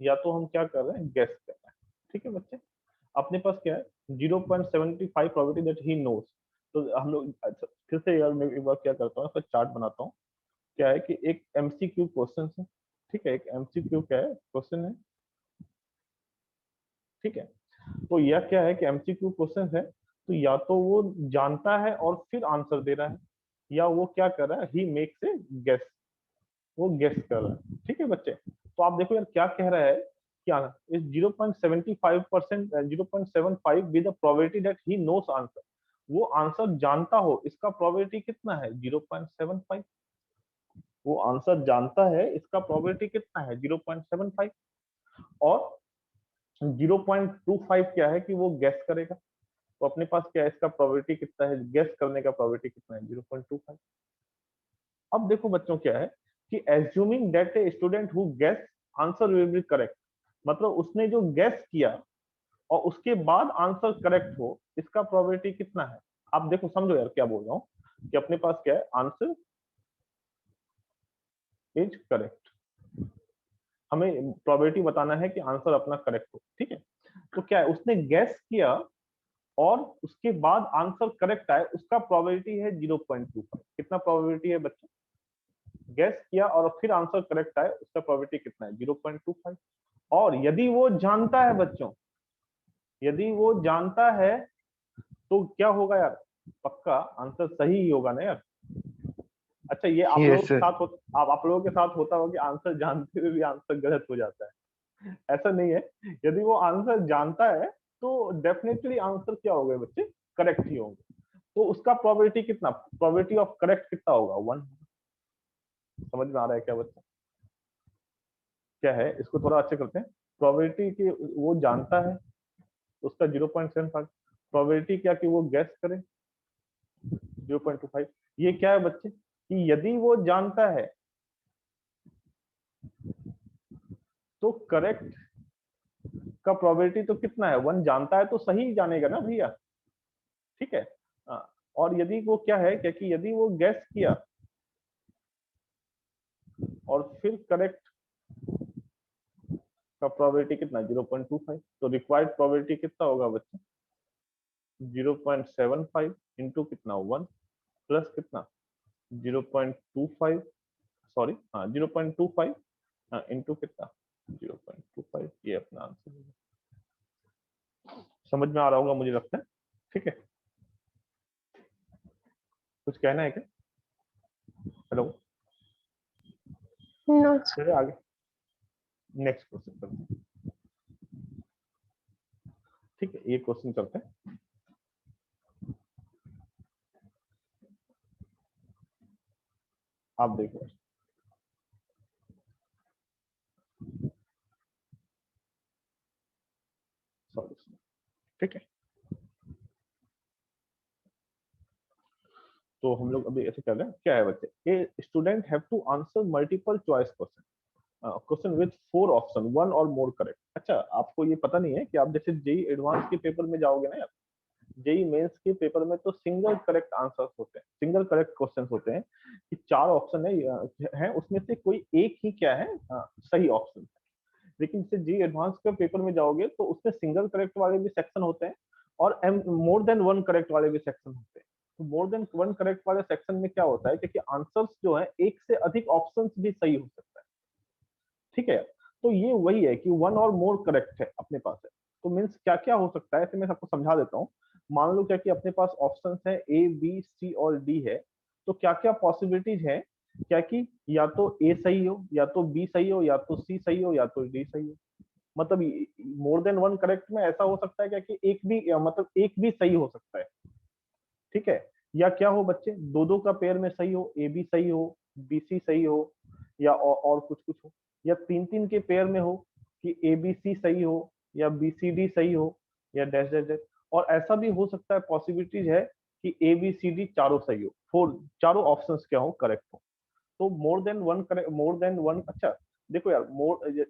या तो हम क्या कर रहे हैं, गेस कर रहे हैं। ठीक है बच्चे, अपने पास क्या है 0.75 प्रोबेबिलिटी दैट ही नोस। तो हम लोग अच्छा, फिर से यार मैं एक बार क्या करता हूँ, इसका चार्ट बनाता हूँ। क्या है कि एक एमसीक्यू क्वेश्चन है, ठीक है, एक एमसीक्यू क्या है क्वेश्चन है, ठीक है। तो यह क्या है कि एमसीक्यू क्वेश्चन है, तो या तो वो जानता है और फिर आंसर दे रहा है, या वो क्या कर रहा है, ही मेक्स ए गेस, वो गेस कर रहा है। ठीक है बच्चे, तो आप देखो यार क्या कह रहा है, क्या इस 0.75% 0.75 with the probability that he knows answer, वो आंसर जानता हो, इसका प्रोबेबिलिटी कितना है 0.75। वो आंसर जानता है, इसका प्रोबेबिलिटी कितना है 0.75। और 0.25 क्या है कि वो गेस करेगा, तो अपने पास क्या है, इसका प्रोबेबिलिटी कितना है, गेस करने का प्रोबेबिलिटी कितना है 0.25। अब देखो बच्चों क्या है कि assuming that a student who guess answer will be correct, मतलब उसने जो गेस किया और उसके बाद आंसर करेक्ट हो, इसका प्रोबेबिलिटी कितना है। आप देखो समझो यार क्या बोल रहा हूँ कि अपने पास क्या है, आंसर इज करेक्ट, हमें प्रोबेबिलिटी बताना है कि आंसर अपना करेक्ट हो, ठीक है। तो क्या है, उसने गैस किया और उसके बाद आंसर करेक्ट आए, उसका प्रोबेबिलिटी है 0.25। कितना प्रोबेबिलिटी है बच्चों, गैस किया और फिर आंसर करेक्ट आए, उसका प्रोबेबिलिटी कितना है 0.25। और यदि वो जानता है बच्चों, यदि वो जानता है तो क्या होगा यार, पक्का आंसर सही ही होगा ना यार। अच्छा ये आप लोगों यस के सर। साथ आप लोगों के साथ होता होगा कि आंसर जानते हुए भी आंसर गलत हो जाता है, ऐसा नहीं है। यदि वो आंसर जानता है तो डेफिनेटली आंसर क्या होगा बच्चे, करेक्ट ही होंगे। तो उसका प्रोबेबिलिटी कितना, प्रोबेबिलिटी ऑफ करेक्ट कितना होगा, 1। समझ में आ रहा है क्या बच्चा, क्या है, इसको थोड़ा अच्छे करते हैं। प्रोबेबिलिटी की वो जानता है तो उसका 0.75, प्रोबेबिलिटी क्या कि वो गैस करे 0.25। ये क्या है बच्चे कि यदि वो जानता है तो करेक्ट का प्रोबेबिलिटी तो कितना है, 1। जानता है तो सही जानेगा ना भैया, ठीक है। और यदि वो क्या है क्या कि यदि वो गैस किया और फिर करेक्ट का प्रोबेबिलिटी कितना 0.25, तो रिक्वायर्ड प्रोबेबिलिटी कितना होगा बच्चे 0.75 इंटू कितना 1 प्लस कितना 0.25, सॉरी हाँ 0.25 इंटू कितना 0.25, ये अपना आंसर होगा। समझ में आ रहा होगा मुझे लगता है, ठीक है। कुछ कहना है क्या, हेलो, नो चलिए आगे नेक्स्ट क्वेश्चन करते हैं, ठीक है। ये क्वेश्चन करते हैं, आप देखो, सॉरी, ठीक है। तो हम लोग अभी ऐसे कर रहे हैं, क्या है बच्चे, a student have to answer multiple choice question, question with 4 option 1 और मोर करेक्ट। अच्छा आपको ये पता नहीं है कि आप जैसे जेई एडवांस के पेपर में जाओगे ना यार, जेई मेंस के पेपर में तो सिंगल करेक्ट आंसर्स होते हैं, सिंगल करेक्ट क्वेश्चंस होते हैं कि 4 ऑप्शन है उसमें से कोई एक ही क्या है, सही ऑप्शन है। लेकिन जैसे जेई एडवांस के पेपर में जाओगे तो उसमें सिंगल करेक्ट वाले भी सेक्शन होते हैं और मोर देन 1 करेक्ट वाले भी सेक्शन होते हैं। तो मोर देन 1 करेक्ट वाले सेक्शन में क्या होता है, क्योंकि आंसर्स जो है एक से अधिक ऑप्शंस भी सही हो सकता है, ठीक है। तो ये वही है कि 1 और मोर करेक्ट है अपने पास है। तो मीन्स क्या क्या हो सकता है, ऐसे मैं सबको समझा देता हूँ। मान लो क्या कि अपने पास ऑप्शंस है ए बी सी और डी है, तो क्या क्या पॉसिबिलिटीज है, क्या कि या तो ए सही हो, या तो बी सही हो, या तो सी सही हो, या तो डी सही हो। मतलब मोर देन 1 करेक्ट में ऐसा हो सकता है क्या कि एक भी मतलब एक भी सही हो सकता है, ठीक है। या क्या हो बच्चे, दो दो का पेयर में सही हो, ए बी सही हो, बी सी सही हो, या और कुछ कुछ हो। या तीन तीन के पेयर में हो कि ए बी सी सही हो, या बी सी डी सही हो, या डैश डैश डैश। और ऐसा भी हो सकता है, पॉसिबिलिटीज है कि ए बी सी डी चारों सही हो, फोर चारों ऑप्शंस क्या हो, करेक्ट हो। तो मोर देन वन करेक्ट, मोर देन वन, अच्छा देखो यार,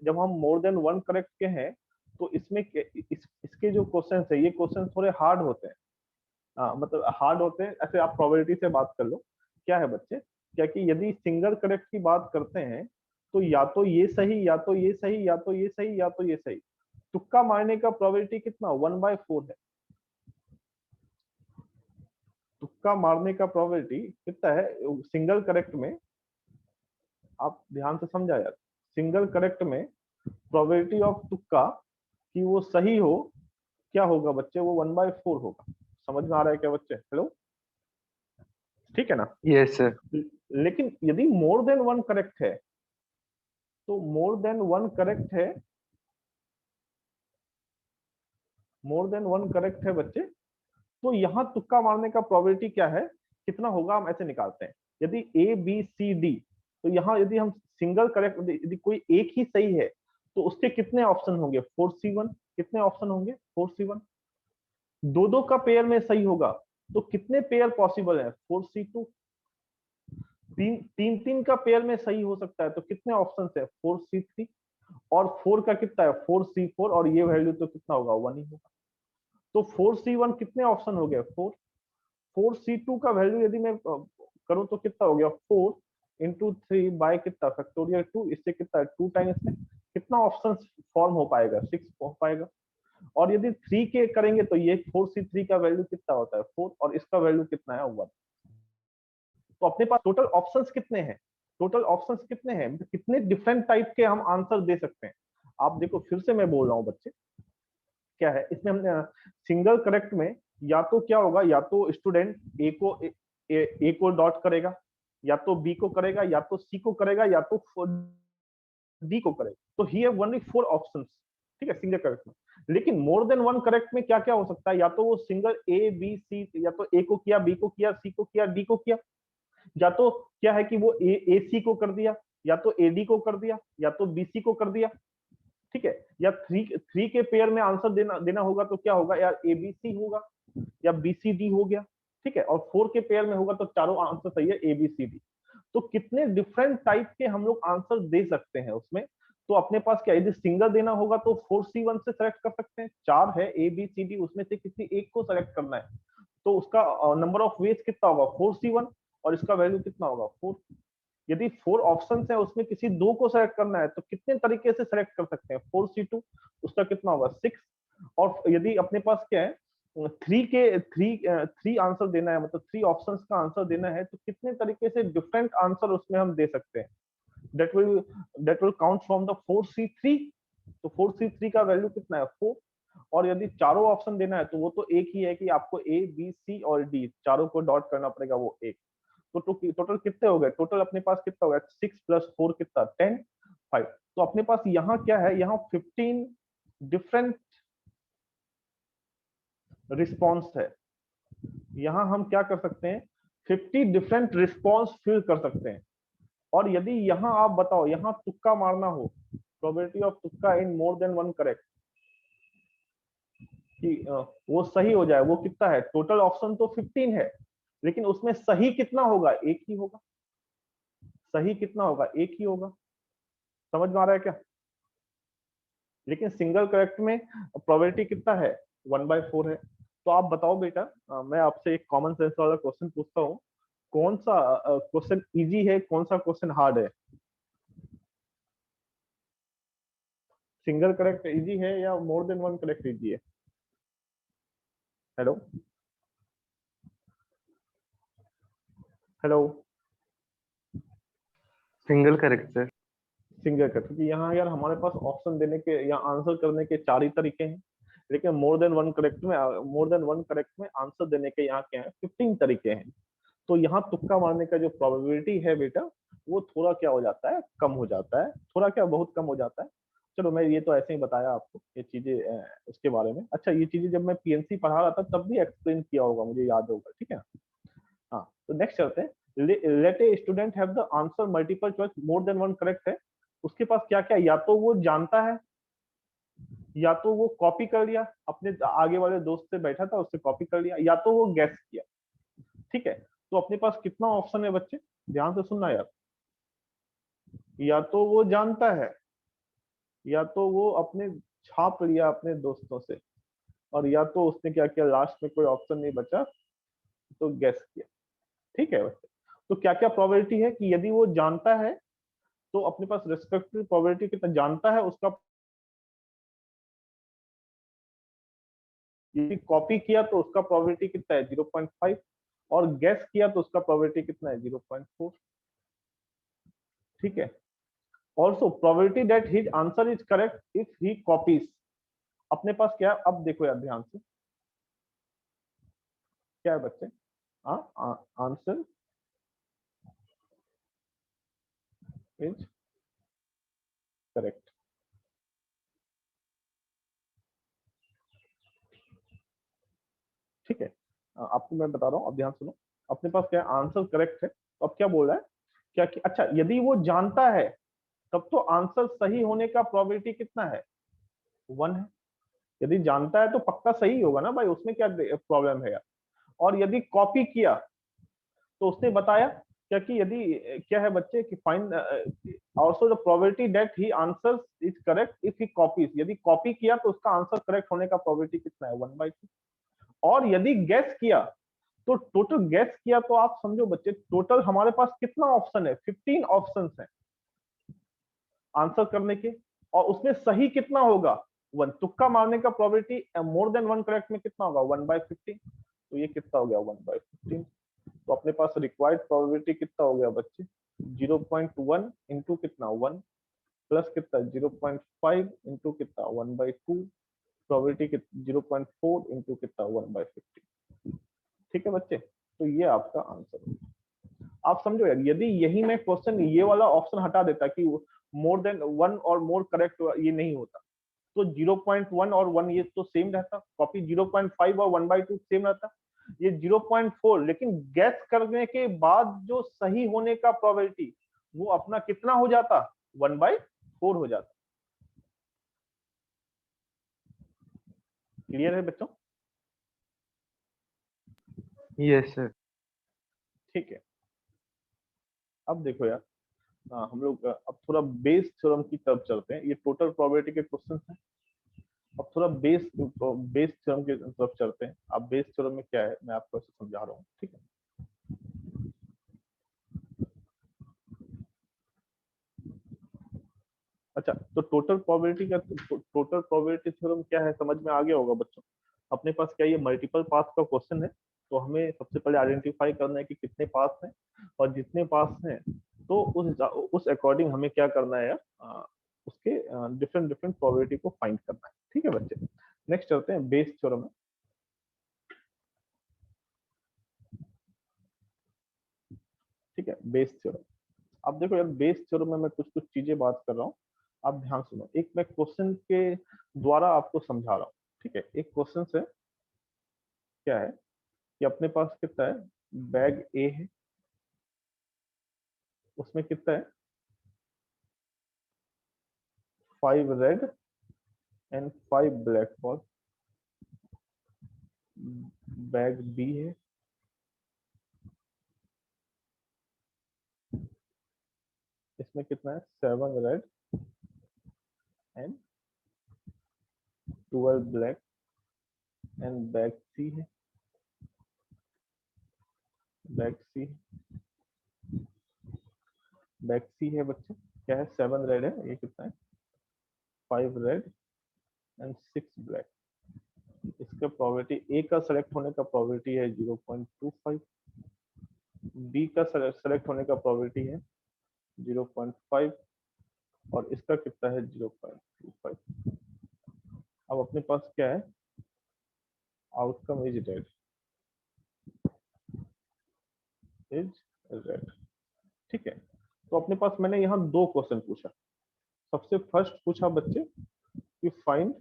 जब हम मोर देन वन करेक्ट के हैं तो इसमें इसके जो क्वेश्चन है, ये क्वेश्चन थोड़े हार्ड होते हैं। मतलब हार्ड होते हैं, ऐसे आप प्रोबेबिलिटी से बात कर लो। क्या है बच्चे, क्या कि यदि सिंगल करेक्ट की बात करते हैं तो या तो ये सही, या तो ये सही, या तो ये सही, या तो ये सही। तुक्का मारने का प्रोबेबिलिटी कितना 1/4 है। तुक्का मारने का प्रोबेबिलिटी कितना है सिंगल करेक्ट में, आप ध्यान से समझा यार। सिंगल करेक्ट में प्रोबेबिलिटी ऑफ तुक्का कि वो सही हो, क्या होगा बच्चे, वो 1/4 होगा। समझ में आ रहा है क्या बच्चे, हेलो, ठीक है ना। Yes sir. लेकिन यदि मोर देन वन करेक्ट है, तो मोर देन वन करेक्ट है, मोर देन वन करेक्ट है बच्चे, तो यहाँ तुक्का मारने का प्रोबेबिलिटी क्या है, कितना होगा, हम ऐसे निकालते हैं। यदि ए बी सी डी, तो यहाँ यदि हम सिंगल करेक्ट, यदि कोई एक ही सही है तो उसके कितने ऑप्शन होंगे, 4C1। कितने ऑप्शन होंगे, 4C1। दो दो का पेयर में सही होगा तो कितने पेयर पॉसिबल है, 4C2। तीन तीन का पेयर में सही हो सकता है, तो कितने ऑप्शन है? 4C3 और 4 का कितना है? 4C4 और ये वैल्यू तो कितना होगा? 1 ही होगा। तो 4C1 कितने ऑप्शन हो गए? 4। 4C2 का वैल्यू यदि मैं करूं तो कितना हो गया? 4 इंटू 3 बाय कितना? फैक्टोरियल 2, इससे कितना? 2 टाइम्स में कितना ऑप्शन फॉर्म हो पाएगा? 6 हो पाएगा। और यदि 3 के करेंगे तो ये 4C3 का वैल्यू कितना होता है? 4 और इसका वैल्यू कितना है? 1। तो अपने पास टोटल ऑप्शंस कितने हैं? टोटल ऑप्शंस कितने हैं? कितने डिफरेंट टाइप के हम आंसर दे सकते हैं? आप देखो, फिर से मैं बोल रहा हूँ बच्चे, क्या है इसमें हम सिंगल करेक्ट में या तो क्या होगा, या तो स्टूडेंट ए को डॉट करेगा, या तो बी को करेगा, या तो सी को करेगा, या तो डी को करेगा। तो ही हैव ओनली 4 ऑप्शंस, ठीक है, सिंगल करेक्ट में। लेकिन मोर देन वन करेक्ट में क्या क्या हो सकता है? या तो वो सिंगल ए बी सी, या तो ए को किया, बी को किया, सी को किया, डी को किया, या तो क्या है कि वो ए सी को कर दिया, या तो ए डी को कर दिया, या तो बी सी को कर दिया, ठीक है। या थ्री के पेयर में आंसर देना होगा तो क्या होगा यार? ए बी सी होगा या बी सी डी हो गया, ठीक है। और 4 के पेयर में होगा तो चारों आंसर सही है, ए बी सी डी। तो कितने डिफरेंट टाइप के हम लोग आंसर दे सकते हैं उसमें। तो अपने पास क्या, यदि सिंगल देना होगा तो 4C1 से सेलेक्ट कर सकते हैं। 4 है ए बी सी डी, उसमें से किसी एक को सेलेक्ट करना है, तो उसका नंबर ऑफ वेज कितना होगा? 4C1, और इसका वैल्यू कितना होगा? 4। यदि 4 ऑप्शंस है, उसमें किसी 2 को सेलेक्ट करना है तो कितने तरीके से सेलेक्ट कर सकते हैं? 4C2, उसका कितना होगा? 6। और यदि अपने पास क्या है, 3 आंसर देना है, मतलब 3 ऑप्शंस का आंसर देना है, तो कितने तरीके से डिफरेंट आंसर उसमें हम दे सकते हैं? That will count from the 4C3। तो 4C3 का वैल्यू कितना है? 4। और यदि चारों ऑप्शन देना है तो वो तो एक ही है कि आपको ए बी सी और डी चारों को डॉट करना पड़ेगा, वो एक। तो टोटल कितने हो गए? टोटल अपने पास कितना हो गया? 6 प्लस 4 कितना? 10, 5। तो अपने पास यहाँ क्या है? यहाँ 15 डिफरेंट रिस्पॉन्स है। यहाँ हम क्या कर सकते हैं? 50 डिफरेंट रिस्पॉन्स फिल कर सकते हैं। और यदि यहाँ आप बताओ, यहाँ तुक्का मारना हो, प्रोबेबिलिटी ऑफ तुक्का इन मोर देन वन करेक्ट, कि वो सही हो जाए, वो कितना है? टोटल ऑप्शन तो 15 है, लेकिन उसमें सही कितना होगा? एक ही होगा। सही कितना होगा? एक ही होगा। समझ में आ रहा है क्या? लेकिन सिंगल करेक्ट में प्रोबेबिलिटी कितना है? 1/4 है। तो आप बताओ बेटा, मैं आपसे एक कॉमन सेंस वाला क्वेश्चन पूछता हूँ, कौन सा क्वेश्चन इजी है, कौन सा क्वेश्चन हार्ड है? सिंगल करेक्ट इजी है या more than one correct easy है? Hello hello. Single correct sir. Single correct, क्योंकि यहाँ यार हमारे पास ऑप्शन देने के या आंसर करने के 4 ही तरीके हैं, लेकिन मोर देन वन करेक्ट में आंसर देने के यहाँ क्या है? 15 तरीके हैं। तो यहाँ तुक्का मारने का जो प्रोबेबिलिटी है बेटा, वो थोड़ा क्या हो जाता है? कम हो जाता है। थोड़ा क्या, बहुत कम हो जाता है। चलो, मैं ये तो ऐसे ही बताया आपको ये चीजें उसके बारे में। अच्छा, ये चीजें जब मैं पीएनसी पढ़ा रहा था तब भी एक्सप्लेन किया होगा, मुझे याद होगा, ठीक है। हाँ, तो नेक्स्ट चलते हैं। Let a student have the answer multiple choice more than one correct है। उसके पास क्या क्या, या तो वो जानता है, या तो वो कॉपी कर लिया, अपने आगे वाले दोस्त से बैठा था उससे कॉपी कर लिया, या तो वो गैस किया, ठीक है। तो अपने पास कितना ऑप्शन है बच्चे? ध्यान से सुनना यार। या तो वो जानता है, या तो वो अपने छाप लिया अपने दोस्तों से, और या तो उसने क्या किया, लास्ट में कोई ऑप्शन नहीं बचा तो गैस किया, ठीक है बच्चे। तो क्या क्या प्रोबेबिलिटी है कि यदि वो जानता है तो अपने पास रेस्पेक्टिव प्रोबेबिलिटी कितना? जानता है उसका, यदि कॉपी किया तो उसका प्रोबेबिलिटी कितना है? 0.5। और गैस किया तो उसका प्रोबेबिलिटी कितना है? 0.4, ठीक है। Also probability that his answer is correct if he copies. अपने पास क्या है? अब देखो यार ध्यान से, क्या है बच्चे? आंसर इज करेक्ट, ठीक है। आपको मैं बता रहा हूँ, अब ध्यान सुनो। अपने पास क्या है? आंसर करेक्ट है। तो अब क्या बोल रहा है? क्या कि अच्छा, यदि वो जानता है तब तो आंसर सही होने का प्रोबेबिलिटी कितना है? 1 है। यदि जानता है तो पक्का सही होगा ना भाई, उसमें क्या प्रॉब्लम है यार। और यदि कॉपी किया तो उसने बताया क्या कि यदि क्या है बच्चे कि find also the probability that he answers is correct if he copies, यदि कॉपी किया तो उसका आंसर करेक्ट होने का प्रोबेबिलिटी कितना है 1/2। और यदि गैस किया तो टोटल गैस किया तो आप समझो बच्चे टोटल हमारे पास कितना ऑप्शन है, 15 ऑप्शंस हैं आंसर करने के, और उसमें सही कितना होगा 1। तुक्का मारने का प्रोबेबिलिटी मोर देन 1 करेक्ट में कितना होगा 1/15, तो ये कितना हो गया 1/15। तो अपने पास रिक्वायर्ड प्रोबेबिलिटी कितना हो गया बच्चे 0.1 इंटू कितना 1 प्लस कितना 0.5 इंटू कितना 1/2, प्रोबेबिलिटी 0.4 इंटू कितना 1/15। ठीक है बच्चे, तो ये आपका आंसर है। आप समझो यार, यदि यही मैं क्वेश्चन ये वाला ऑप्शन हटा देता कि मोर देन 1 और मोर करेक्ट ये नहीं होता, तो 0.1 और 1 ये तो सेम रहता, कॉपी 0.5 और 1/2 सेम रहता, ये 0.4, लेकिन गैस करने के बाद जो सही होने का प्रोबेबिलिटी वो अपना कितना हो जाता 1/4 हो जाता। क्लियर है बच्चों? Yes sir. ठीक है, अब देखो यार, हम लोग अब थोड़ा बेस थ्योरम की तरफ चलते हैं। ये टोटल प्रोबेबिलिटी के क्वेश्चन हैं। अब थोड़ा बेस थ्योरम की तरफ चलते हैं। अब बेस थ्योरम में क्या है मैं आपको ऐसे समझा रहा हूँ, ठीक है। अच्छा, तो टोटल प्रोबेबिलिटी थ्योरम क्या है समझ में आ गया होगा बच्चों। अपने पास क्या ये मल्टीपल पाथ का क्वेश्चन है, तो हमें सबसे पहले आइडेंटिफाई करना है कि कितने पाथ हैं, और जितने पाथ हैं तो उस अकॉर्डिंग हमें क्या करना है यार, उसके डिफरेंट डिफरेंट प्रोबेबिलिटी को फाइंड करना है। ठीक है बच्चे, नेक्स्ट चलते हैं बेस थ्योरम में। ठीक है, बेस थ्योरम। अब देखो यार, बेस थ्योरम में मैं कुछ कुछ चीजें बात कर रहा हूँ, आप ध्यान सुनो। एक मैं क्वेश्चन के द्वारा आपको समझा रहा हूँ। ठीक है, एक क्वेश्चन से क्या है कि अपने पास कितना है, बैग ए है, उसमें कितना है 5 red and 5 black ball. Bag B है, इसमें कितना है 7 red and 12 black. And bag C है, बैग सी बैग सी है बच्चे, क्या है 7 रेड है, ये कितना है 5 रेड एंड 6 ब्लैक। इसका प्रोबेबिलिटी ए का सेलेक्ट होने का प्रोबेबिलिटी है 0.25, बी का सेलेक्ट होने का प्रोबेबिलिटी है 0.5, और इसका कितना है 0.25। अब अपने पास क्या है, outcome is red, is red. ठीक है, तो अपने पास मैंने यहाँ दो क्वेश्चन पूछा। सबसे फर्स्ट पूछा बच्चे कि फाइंड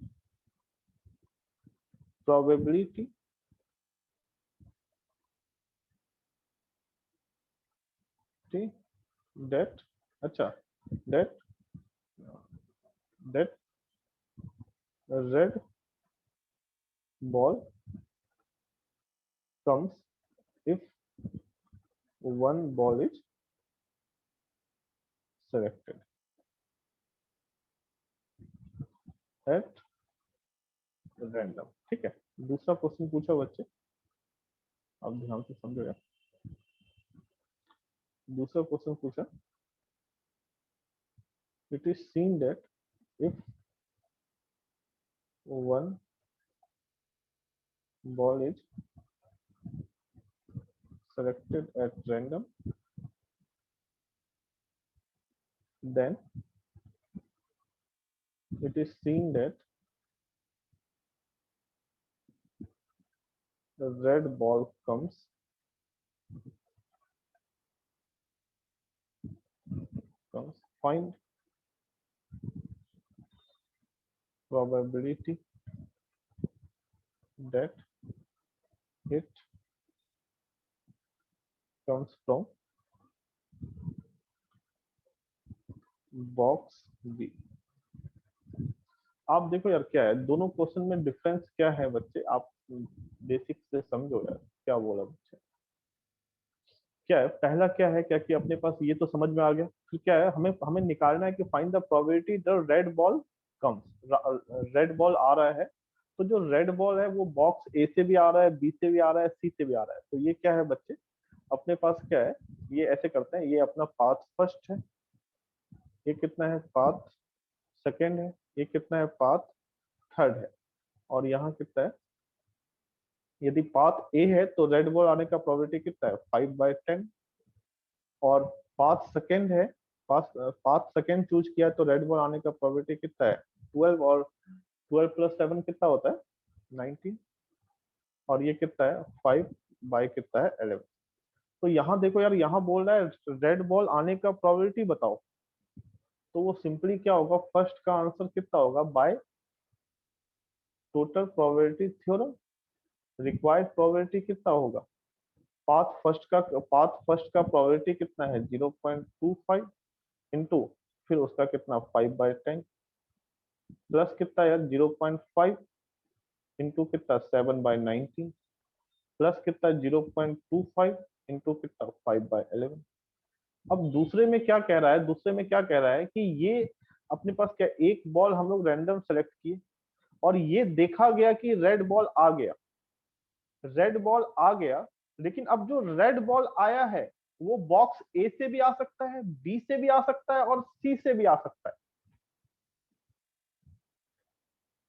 प्रोबेबिलिटी दैट, अच्छा, that that red ball comes if one ball is selected at random। ठीक है, दूसरा क्वेश्चन पूछा बच्चे, आप ध्यान से समझो यार। दूसरा क्वेश्चन पूछा, it is seen that if one ball is selected at random, then it is seen that the red ball comes find probability that it comes from box B. आप देखो यार, क्या है दोनों क्वेश्चन में डिफरेंस क्या है बच्चे, आप बेसिक से समझो यार क्या बोला बच्चे। क्या है, पहला क्या है, क्या कि अपने पास ये तो समझ में आ गया। फिर क्या है, हमें हमें निकालना है कि find the probability the red ball comes. Red ball आ रहा है, तो जो रेड बॉल है वो बॉक्स ए से भी आ रहा है, बी से भी आ रहा है, सी से भी आ रहा है। तो ये क्या है बच्चे, अपने पास क्या है, ये ऐसे करते हैं, ये अपना पाथ फर्स्ट है, ये कितना है पाथ सेकेंड है, ये कितना है पाथ थर्ड है, और यहाँ कितना है, यदि पाथ ए है तो रेड बॉल आने का प्रोबेबिलिटी कितना है 5/10, और पाथ सेकेंड है, पाथ पाथ सेकेंड चूज किया तो रेड बॉल आने का प्रोबेबिलिटी कितना है 12, और 12 + 7 कितना होता है 19, और ये कितना है 5 कितना है 11। तो यहाँ देखो यार, यहाँ बोल रहा है रेड बॉल आने का प्रोबेबिलिटी बताओ, तो वो सिंपली क्या होगा, फर्स्ट का आंसर कितना होगा by total probability theorem. Required probability कितना होगा, पाथ फर्स्ट का प्रोबेबिलिटी कितना है 0.25 इंटू फिर उसका कितना 5/10 प्लस कितना यार 0.5 इंटू कितना 7/19 प्लस कितना 0.25 इंटू कितना 5/11। अब दूसरे में क्या कह रहा है, दूसरे में क्या कह रहा है कि ये अपने पास क्या, एक बॉल हम लोग रैंडम सेलेक्ट किए और ये देखा गया कि रेड बॉल आ गया, रेड बॉल आ गया, लेकिन अब जो रेड बॉल आया है वो बॉक्स ए से भी आ सकता है, बी से भी आ सकता है और सी से भी आ सकता है,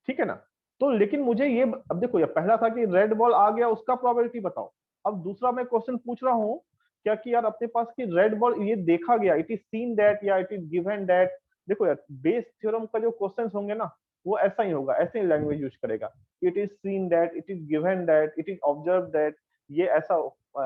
ठीक है ना। तो लेकिन मुझे ये, अब देखो ये पहला था कि रेड बॉल आ गया उसका प्रोबेबिलिटी बताओ, अब दूसरा मैं क्वेश्चन पूछ रहा हूं क्या कि यार अपने पास कि रेड बॉल ये देखा गया, इट इज सीन दैट या इट इज गिवन दैट। देखो यार बेस थ्योरम का जो क्वेश्चन होंगे ना वो ऐसा ही होगा, ऐसे ही लैंग्वेज यूज करेगा, it is seen that, it is given that, it is observe that, ये ऐसा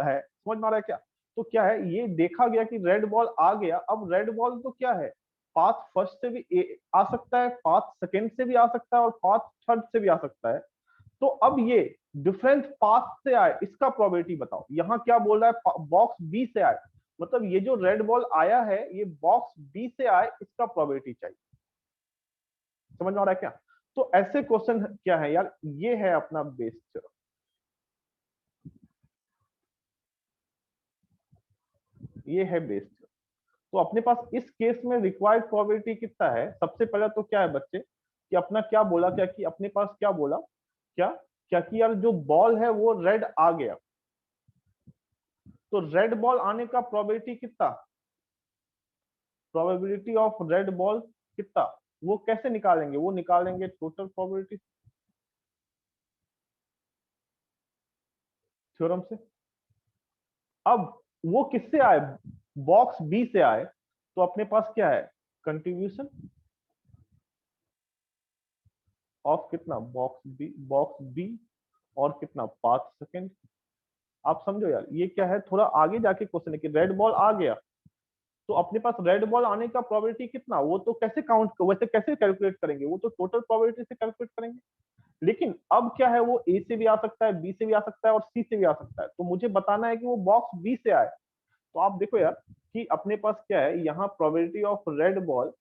है, समझ में आ रहा है क्या। तो क्या है, ये देखा गया कि रेड बॉल आ गया, अब रेड बॉल तो क्या है, पाथ फर्स्ट से भी आ सकता है, पाथ सेकेंड से भी आ सकता है और पाथ थर्ड से भी आ सकता है। तो अब ये डिफरेंट पाथ से आए इसका प्रोबेबिलिटी बताओ। यहाँ क्या बोल रहा है, बॉक्स बी से आए, मतलब ये जो रेड बॉल आया है ये बॉक्स बी से आए, इसका प्रोबेबिलिटी चाहिए। समझ में आ रहा है क्या। तो ऐसे क्वेश्चन क्या है यार, ये है अपना बेस थ्योरम, ये है बेस थ्योरम। तो अपने पास इस केस में रिक्वायर्ड प्रोबेबिलिटी कितना है, सबसे पहले तो क्या है बच्चे कि अपना क्या बोला, क्या कि अपने पास क्या बोला, क्या क्या कि यार जो बॉल है वो रेड आ गया, तो रेड बॉल आने का प्रोबेबिलिटी कितना, प्रोबेबिलिटी ऑफ रेड बॉल कितना, वो कैसे निकालेंगे, वो निकालेंगे टोटल प्रोबेबिलिटी थ्योरम से। अब वो किससे आए, बॉक्स बी से आए, तो अपने पास क्या है कंट्रीब्यूशन ऑफ कितना बॉक्स बी और कितना पाथ सेकंड। आप समझो यार ये क्या है, थोड़ा आगे जाके क्वेश्चन है कि रेड बॉल आ गया, तो अपने पास रेड बॉल आने का प्रोबेबिलिटी कितना, वो तो कैसे काउंट, वैसे कैसे कैलकुलेट करेंगे, वो तो टोटल प्रोबेबिलिटी से कैलकुलेट करेंगे। लेकिन अब क्या है, वो ए से भी आ सकता है, बी से भी आ सकता है और सी से भी आ सकता है, तो मुझे बताना है कि वो बॉक्स बी से आए। तो आप देखो यार कि अपने पास क्या है, यहाँ प्रोबेबिलिटी ऑफ रेड बॉल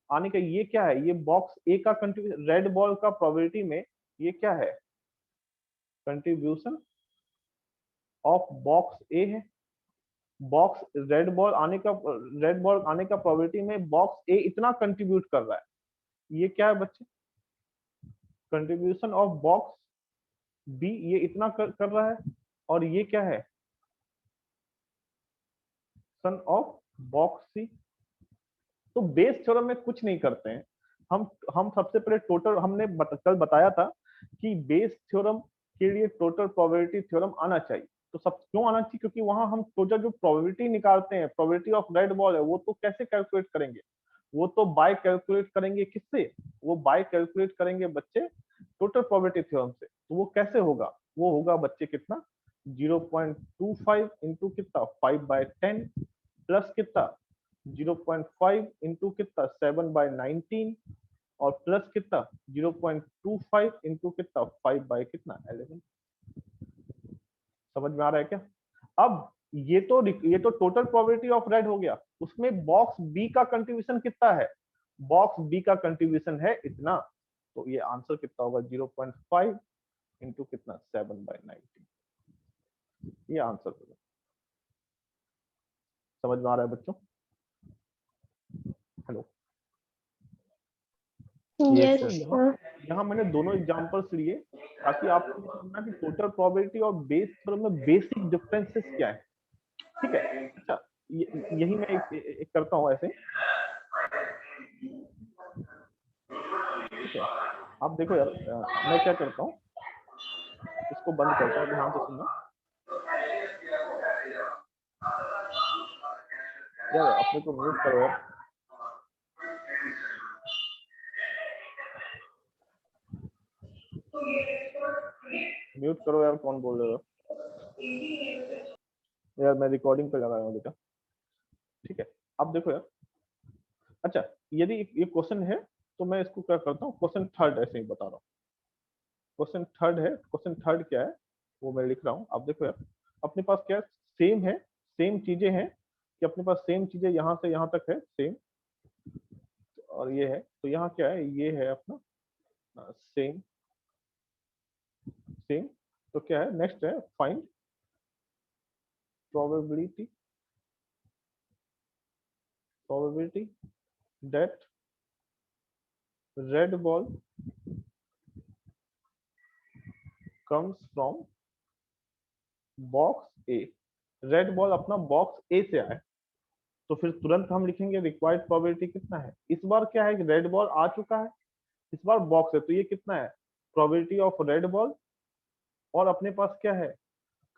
आने का ये क्या है, ये बॉक्स ए का कंट्रीब्यूशन, रेड बॉल का प्रोबेबिलिटी में ये क्या है कंट्रीब्यूशन ऑफ बॉक्स ए है, बॉक्स रेड बॉल आने का प्रोबेबिलिटी में बॉक्स ए इतना कंट्रीब्यूट कर रहा है, ये क्या है बच्चे कंट्रीब्यूशन ऑफ बॉक्स बी, ये इतना कर रहा है, और ये क्या है सन ऑफ बॉक्स सी। तो बेस थ्योरम में कुछ नहीं करते हैं हम सबसे पहले टोटल, हमने कल बताया था कि बेस थ्योरम के लिए टोटल प्रोबेबिलिटी थ्योरम आना चाहिए। तो सब क्यों आना चाहिए, क्योंकि वहां हम टोटल जो प्रोबेबिलिटी निकालते हैं, प्रोबेबिलिटी ऑफ रेड बॉल है, वो तो कैसे कैलकुलेट करेंगे, वो तो बाय कैलकुलेट करेंगे, किससे, वो बाय कैलकुलेट करेंगे बच्चे टोटल प्रोबेबिलिटी थ्योरम से। तो वो कैसे होगा, वो होगा बच्चे कितना 0.25 इंटू कितना 5/10 प्लस कितना 0.5 इंटू कितना 7/19 और प्लस कितना 0.25 इंटू कितना 5 कितना 11। समझ में आ रहा है क्या। अब ये तो टोटल प्रोबेबिलिटी ऑफ रेड हो गया, उसमें बॉक्स बी का कंट्रीब्यूशन कितना है, बॉक्स बी का कंट्रीब्यूशन है इतना, तो ये आंसर कितना होगा 0.5 इंटू कितना 7/19, ये आंसर होगा। समझ में आ रहा है बच्चों? हेलो। यस तो यहाँ सर। यहाँ मैंने दोनों एग्जांपल्स लिए ताकि आपको ये समझना कि टोटल प्रोबेबिलिटी और बेस थ्योरम में बेसिक डिफरेंसेस क्या है। ठीक है। अच्छा, यही मैं एक करता हूँ ऐसे। ठीक है, आप देखो यार, मैं क्या करता हूँ, इसको बंद करता हूँ, ध्यान से सुनना यार, अपने को म्यूट करो यार। म्यूट करो यार, कौन बोल रहे हो यार? मैं रिकॉर्डिंग पे लगा रहा हूँ बेटा। ठीक है, अब देखो यार। अच्छा, यदि ये क्वेश्चन है तो मैं इसको क्या करता हूँ, क्वेश्चन थर्ड ऐसे ही बता रहा हूँ। क्वेश्चन थर्ड है, क्वेश्चन थर्ड क्या है वो मैं लिख रहा हूँ। आप देखो यार, अपने पास क्या सेम है, सेम चीजें हैं कि अपने पास सेम चीजें यहाँ से यहाँ तक है सेम, और ये है तो यहाँ क्या है, ये है अपना सेम सेम। तो क्या है, नेक्स्ट है find probability probability that red ball comes from box A. Red ball अपना बॉक्स ए से आए, तो फिर तुरंत हम लिखेंगे रिक्वायर्ड प्रोबेबिलिटी कितना है। इस बार क्या है कि रेड बॉल आ चुका है, इस बार बॉक्स है, तो ये कितना है, प्रोबेबिलिटी ऑफ रेड बॉल, और अपने पास क्या है,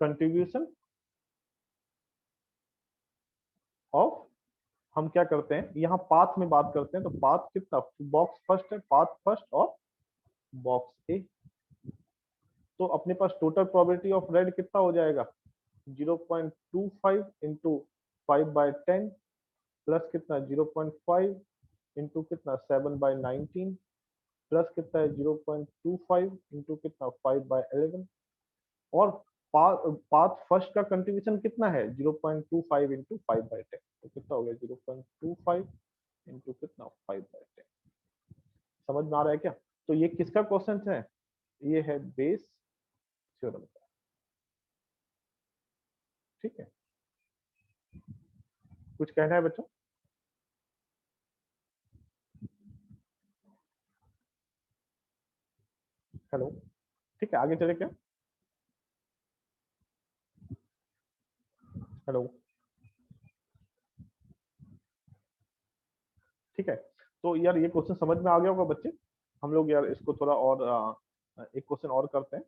कंट्रीब्यूशन ऑफ, हम क्या करते हैं यहाँ पाथ में बात करते हैं, तो पाथ कितना, बॉक्स फर्स्ट है, पाथ फर्स्ट और बॉक्स ए। तो अपने पास टोटल प्रोबेबिलिटी ऑफ रेड कितना हो जाएगा, 0.25 इंटू 5/10 प्लस कितना 0.5 इंटू कितना 7/19 प्लस कितना है 0.25 इंटू कितना 5/11, और पाथ फर्स्ट का कंट्रीब्यूशन कितना है 0.25 इंटू 5/10, तो कितना हो गया 0.25 इंटू कितना 5/10। समझ में आ रहा है क्या? तो ये किसका क्वेश्चन है, ये है बेस थ्योरम का। ठीक है, कुछ कहना है बच्चों? हेलो। ठीक है, आगे चले क्या? हेलो। ठीक है, तो यार ये क्वेश्चन समझ में आ गया होगा बच्चे। हम लोग यार इसको थोड़ा और एक क्वेश्चन और करते हैं।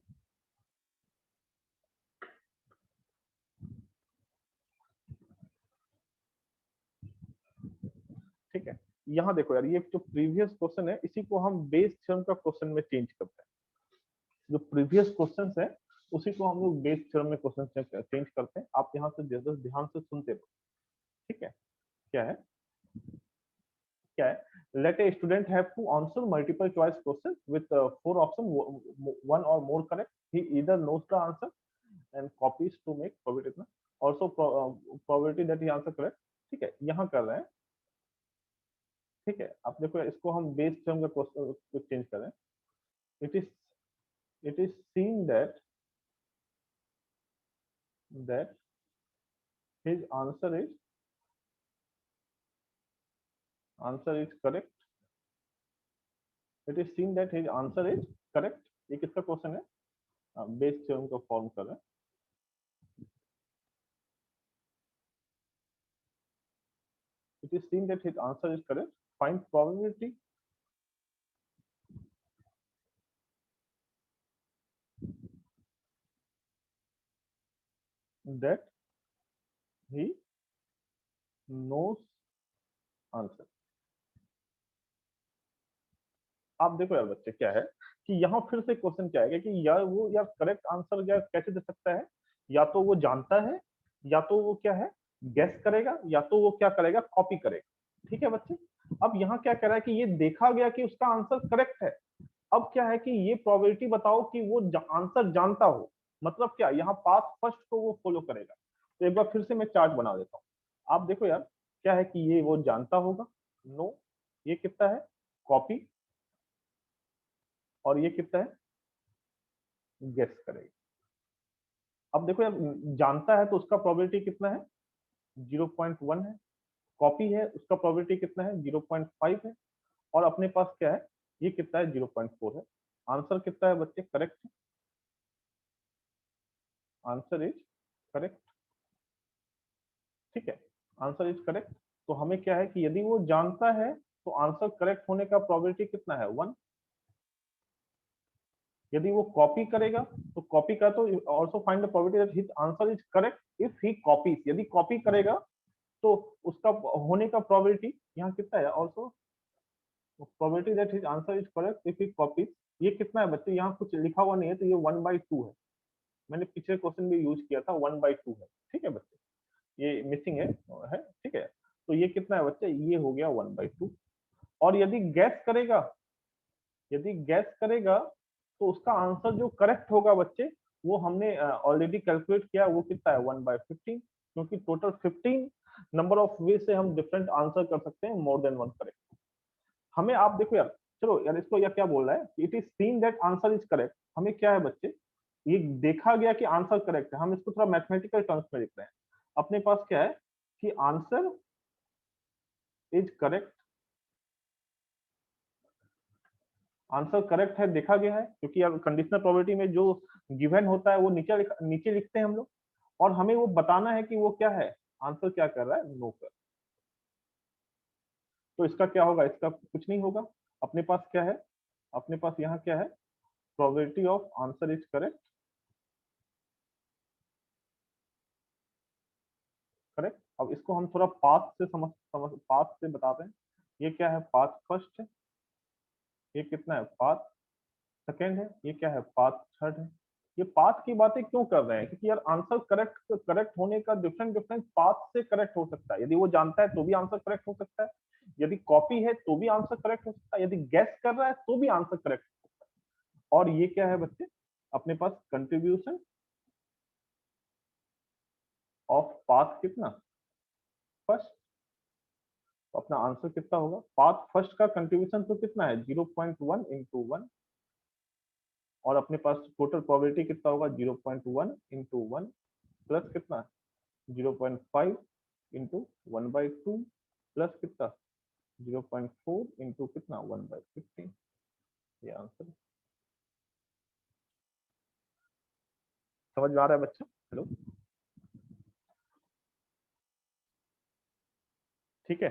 ठीक है, यहाँ देखो यार, ये जो प्रीवियस क्वेश्चन है इसी को हम बेस थ्योरम का क्वेश्चन में चेंज करते हैं। जो प्रीवियस क्वेश्चन है उसी को हम लोग बेस थ्योरम में क्वेश्चन चेंज करते हैं। आप यहाँ से जस्ट ध्यान से सुनते रहो। ठीक है, क्या है, क्या है, let a student have to answer multiple choice questions with 4 options, one or more correct. He either knows the answer and copies to make probability, also probability that he answer correct. ठीक है, यहाँ कर रहे हैं। ठीक है, अब देखो इसको हम बेस थ्योरम का क्वेश्चन चेंज करें। It is seen that his answer is correct. It is seen that his answer is correct. ये किसका क्वेश्चन है, बेस थ्योरम का फॉर्म कर रहे हैं। It is seen that his answer is correct. Find probability that he knows answer. आप देखो यार बच्चे, क्या है कि यहाँ फिर से क्वेश्चन क्या है कि यार वो यार करेक्ट आंसर यार कैसे दे सकता है, या तो वो जानता है, या तो वो क्या है गेस करेगा, या तो वो क्या करेगा कॉपी करेगा। ठीक है बच्चे, अब यहाँ क्या कह रहा है कि ये देखा गया कि उसका आंसर करेक्ट है। अब क्या है कि ये प्रोबेबिलिटी बताओ कि वो आंसर जानता हो, मतलब क्या, यहाँ पाथ फर्स्ट को वो फॉलो करेगा। तो एक बार फिर से मैं चार्ट बना देता हूँ। आप देखो यार, क्या है कि ये वो जानता होगा, नो, ये कितना है कॉपी, और ये कितना है गेस करेगा। अब देखो यार, जानता है तो उसका प्रोबेबिलिटी कितना है 0.1 है, कॉपी है उसका प्रोबेबिलिटी कितना है 0.5 है, और अपने पास क्या है ये कितना है 0.4 है। आंसर कितना है बच्चे, करेक्ट है, आंसर इज करेक्ट। ठीक है, आंसर इज करेक्ट। तो हमें क्या है कि यदि वो जानता है तो आंसर करेक्ट होने का प्रोबेबिलिटी कितना है 1। यदि वो कॉपी करेगा तो कॉपी का तो also find the probability that his answer is correct if he copies. यदि कॉपी करेगा तो उसका होने का प्रोबेबिलिटी यहाँ कितना है, also probability that his answer is correct if he copies. ये कितना है बच्चे, यहाँ कुछ लिखा हुआ नहीं है तो ये 1/2 है। मैंने पिछले क्वेश्चन में यूज किया था 1/2 है। ठीक है बच्चे, ये मिसिंग है। ठीक है, तो ये कितना है बच्चे, ये हो गया 1/2। और यदि गैस करेगा, यदि गैस करेगा तो उसका आंसर जो करेक्ट होगा बच्चे वो हमने ऑलरेडी कैलकुलेट किया, वो कितना है 1/15, क्योंकि टोटल 15 नंबर ऑफ वे से हम डिफरेंट आंसर कर सकते हैं मोर देन वन करेक्ट। हमें आप देखो यार, चलो यार इसको या क्या बोल रहा है, it is seen that answer is correct. हमें क्या है बच्चे, ये देखा गया कि आंसर करेक्ट है, हम इसको थोड़ा मैथमेटिकल टर्म्स में लिख रहे हैं। अपने पास क्या है कि answer is correct, answer correct है देखा गया है, क्योंकि यार कंडीशनल प्रोबेबिलिटी में जो गिवन होता है वो नीचे लिखते हैं हम लोग, और हमें वो बताना है कि वो क्या है, आंसर क्या कर रहा है, नो कर। तो इसका क्या होगा, इसका कुछ नहीं होगा। अपने पास क्या है, अपने पास यहाँ क्या है, probability of answer is correct, correct. अब इसको हम थोड़ा पाथ से पाथ से बताते हैं। ये क्या है, पाथ फर्स्ट है, ये कितना है, पाथ सेकेंड है, ये क्या है, पाथ थर्ड है। ये पाथ की बातें क्यों कर रहे हैं, क्योंकि यार आंसर करेक्ट होने का डिफरेंट डिफरेंट पाथ से करेक्ट हो सकता है। यदि वो जानता है तो भी आंसर करेक्ट हो सकता है, यदि कॉपी है तो भी आंसर करेक्ट हो सकता है, यदि गैस कर रहा है तो भी आंसर करेक्ट हो सकता है। और ये क्या है बच्चे, अपने पास कंट्रीब्यूशन ऑफ पाथ कितना, फर्स्ट। तो अपना आंसर कितना होगा, पाथ फर्स्ट का कंट्रीब्यूशन तो कितना है 0.1 इंटू 1, और अपने पास टोटल प्रोबेबिलिटी कितना होगा 0.1 इंटू 1 प्लस कितना 0.5 इंटू 1/2 प्लस कितना 0.4 इंटू कितना 1/15। ये आंसर समझ में आ रहा है बच्चा, हेलो, ठीक है,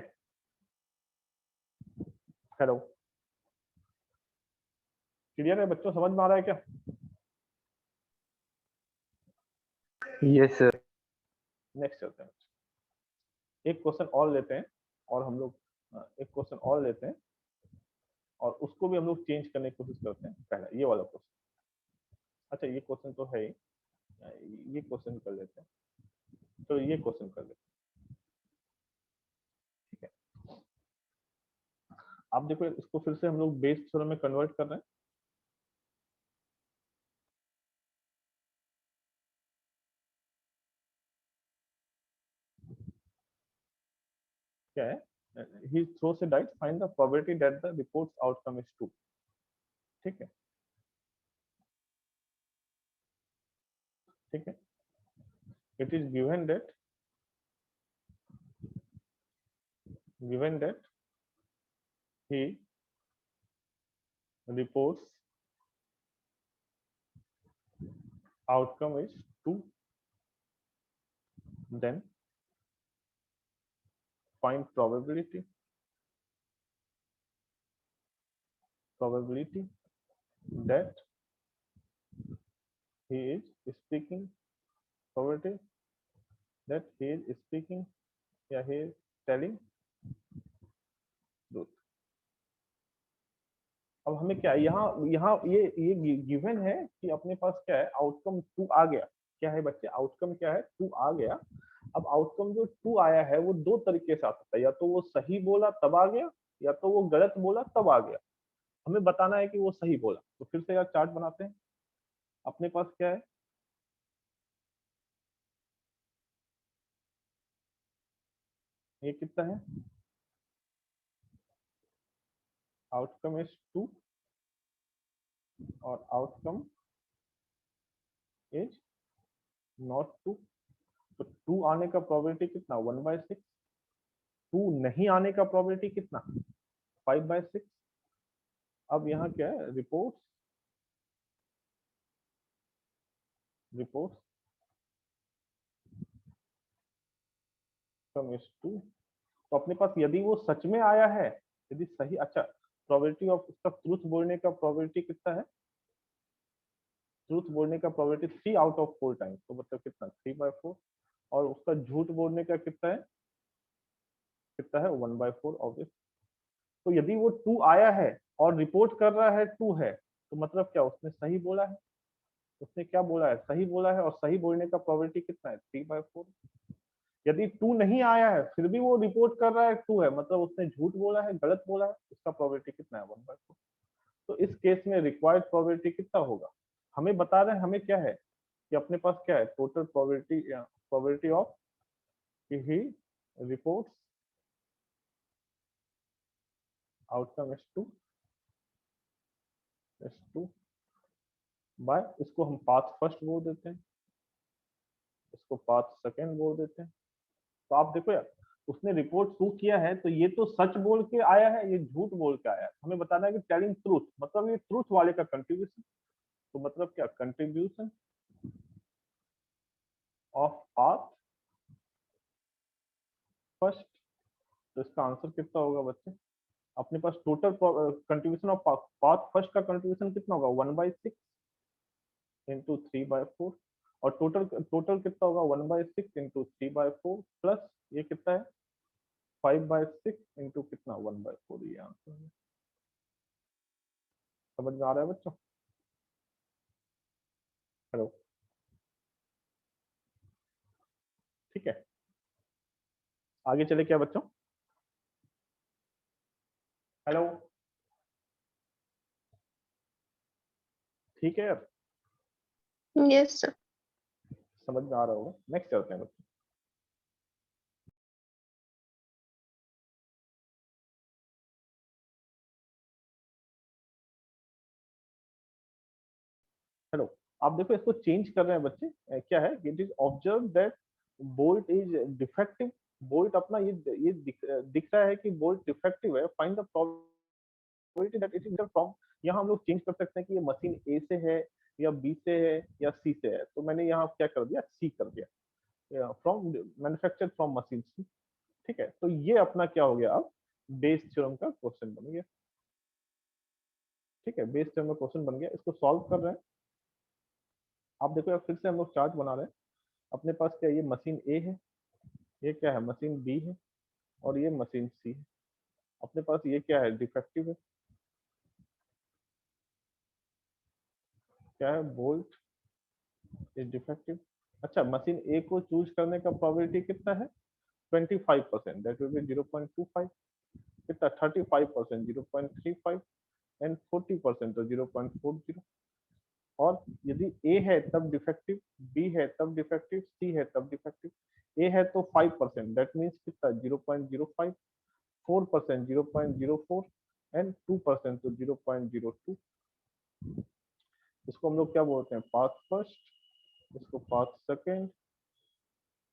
हेलो, क्लियर है बच्चों, समझ में आ रहा है क्या। Yes sir. नेक्स्ट चलते हैं, एक क्वेश्चन और लेते हैं, और हम लोग एक क्वेश्चन और लेते हैं और उसको भी हम लोग चेंज करने की कोशिश करते हैं। पहला ये वाला क्वेश्चन, अच्छा ये क्वेश्चन तो है ही, ये क्वेश्चन कर लेते हैं, तो ये क्वेश्चन कर लेते हैं। ठीक है, आप देखो इसको फिर से हम लोग बेस थ्योरम में कन्वर्ट कर रहे हैं। क्या है, he throws a dice, find the probability that the report's outcome is true। ठीक है, ठीक है, it is given that he reports outcome is true, then find probability that he is speaking, probability that he is speaking या he is telling truth। अब हमें क्या है, यहाँ यहाँ ये गिवन है कि अपने पास क्या है, आउटकम 2 आ गया। क्या है बच्चे, आउटकम क्या है, 2 आ गया। अब आउटकम जो 2 आया है वो दो तरीके से आ सकता है, या तो वो सही बोला तब आ गया, या तो वो गलत बोला तब आ गया। हमें बताना है कि वो सही बोला, तो फिर से यार चार्ट बनाते हैं। अपने पास क्या है, ये कितना है, आउटकम इज 2 और आउटकम इज नॉट 2। तो 2 आने का प्रोबेबिलिटी कितना 1/6, 2 नहीं आने का प्रोबेबिलिटी कितना 5/6। अब यहाँ क्या है रिपोर्ट फ्रॉम S2। तो अपने पास यदि वो सच में आया है, यदि सही, अच्छा प्रोबेबिलिटी ऑफ उसका ट्रूथ बोलने का प्रोबेबिलिटी कितना है, ट्रूथ बोलने का प्रोबेबिलिटी 3 आउट ऑफ 4 टाइम्स, तो मतलब कितना 3/4। और उसका झूठ बोलने का कितना है 1/4 ऑब्वियस। तो यदि वो 2 आया है और रिपोर्ट कर रहा है 2 है, तो मतलब क्या उसने सही बोला है, उसने क्या बोला है सही बोला है, और सही बोलने का प्रोबेबिलिटी कितना है 3/4। यदि 2 नहीं आया है फिर भी वो रिपोर्ट कर रहा है 2 है, मतलब उसने झूठ बोला है, गलत बोला है, उसका प्रोबेबिलिटी कितना है 1/4। तो इस केस में रिक्वायर्ड प्रोबेबिलिटी कितना होगा, हमें बता रहे हैं, हमें क्या है कि अपने पास क्या है total probability of he reports outcome S2 by, इसको हम पाथ फर्स्ट बोल देते हैं, इसको पाथ सेकंड बोल देते हैं। तो आप देखो यार, उसने रिपोर्ट 2 किया है, तो ये तो सच बोल के आया है, ये झूठ बोल के आया है। हमें बताना है कि टेलिंग ट्रूथ, मतलब ये ट्रूथ वाले का कंट्रीब्यूशन। तो मतलब क्या कंट्रीब्यूशन ऑफ पाथ फर्स्ट। तो इसका आंसर कितना होगा बच्चे, अपने पास total contribution of path first का कंट्रीब्यूशन कितना होगा 1/6 इंटू 3/4। और टोटल टोटल कितना होगा 1/6 इंटू 3/4 प्लस ये कितना है 5/6 इंटू कितना 1/4। ये आंसर है। समझ में आ रहा है बच्चों? हेलो, ठीक है, आगे चले क्या बच्चों? हेलो, ठीक है यार, यस सर। समझ में आ रहा होगा। नेक्स्ट चलते हैं बच्चों। हेलो, आप देखो इसको चेंज कर रहे हैं बच्चे। क्या है, it is observe that bolt is defective. Bolt अपना ये दिख रहा है कि बोल्ट डिफेक्टिव है, find the probability that it is from. यहाँ हम लोग चेंज कर सकते हैं कि ये मशीन ए से है या बी से है या सी से है। तो मैंने यहाँ क्या कर दिया, सी कर दिया, फ्रॉम मैन्युफैक्चर्ड फ्रॉम मशीन सी। ठीक है, तो ये अपना क्या हो गया, अब बेस थ्योरम का क्वेश्चन बन गया। ठीक है, बेस थ्योरम का क्वेश्चन बन गया, इसको सॉल्व कर रहे हैं। आप देखो यार, फिर से हम लोग चार्ट बना रहे हैं। अपने पास क्या, ये मशीन ए है, ये क्या है मशीन बी है, और ये मशीन सी है। अपने पास ये क्या है डिफेक्टिव है, क्या है बोल्ट इज डिफेक्टिव। अच्छा, मशीन ए को चूज करने का प्रोबेबिलिटी कितना है 25%, दैट विल बी 0.25। कितना 35% 0.35 एंड 40% तो 0.40। और यदि ए है तब डिफेक्टिव, बी है तब डिफेक्टिव, सी है तब डिफेक्टिव। ए है तो 5%, दैट मीन्स कितना 0.05, 4% 0.04 एंड 2% तो 0.02। इसको हम लोग क्या बोलते हैं पाथ फर्स्ट, इसको पाथ सेकंड,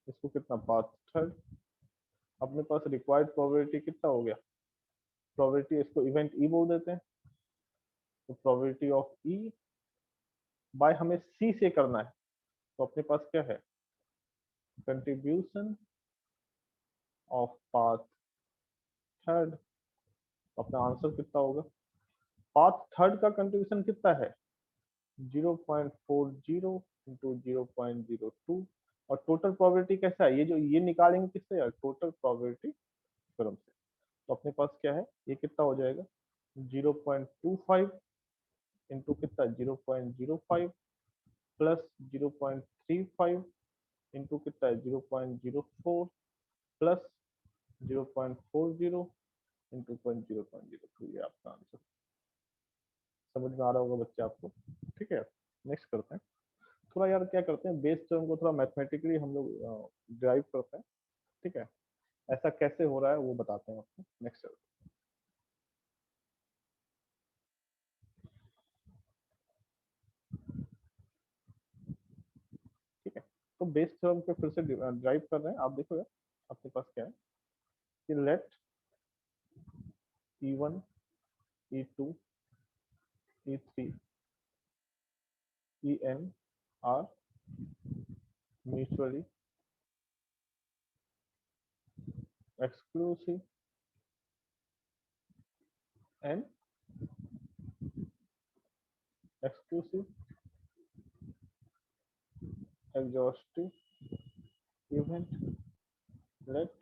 इसको कितना पाथ थर्ड। अपने पास रिक्वायर्ड प्रोबेबिलिटी कितना हो गया, प्रोबेबिलिटी इसको इवेंट ई बोल देते हैं। तो प्रोबेबिलिटी ऑफ ई बाय हमें सी से करना है, तो अपने पास क्या है कंट्रीब्यूशन ऑफ पाथ थर्ड। अपना आंसर कितना होगा, पाथ थर्ड का कंट्रीब्यूशन कितना है 0.40 इंटू 0.02। और टोटल प्रोबेबिलिटी कैसा है, ये जो ये निकालेंगे किससे यार, टोटल प्रोबेबिलिटी थ्योरम से। तो अपने पास क्या है, ये कितना हो जाएगा 0.25 इंटू कितना 0.05 प्लस 0.35 इंटू कितना है 0.04 प्लस 0.40 इंटू 0.02। ये आपका आंसर। समझ में आ रहा होगा बच्चे आपको? ठीक है, नेक्स्ट करते हैं। थोड़ा यार क्या करते हैं, बेस टर्म को थोड़ा मैथमेटिकली हम लोग ड्राइव करते हैं। ठीक है, ऐसा कैसे हो रहा है वो बताते हैं आपको। नेक्स्ट, ठीक है, तो बेस थ्योरम पे फिर से ड्राइव कर रहे हैं। आप देखो यार अपने पास क्या है कि late E1 E2 E3 En are mutually exclusive and exclusive exhaustive event. Let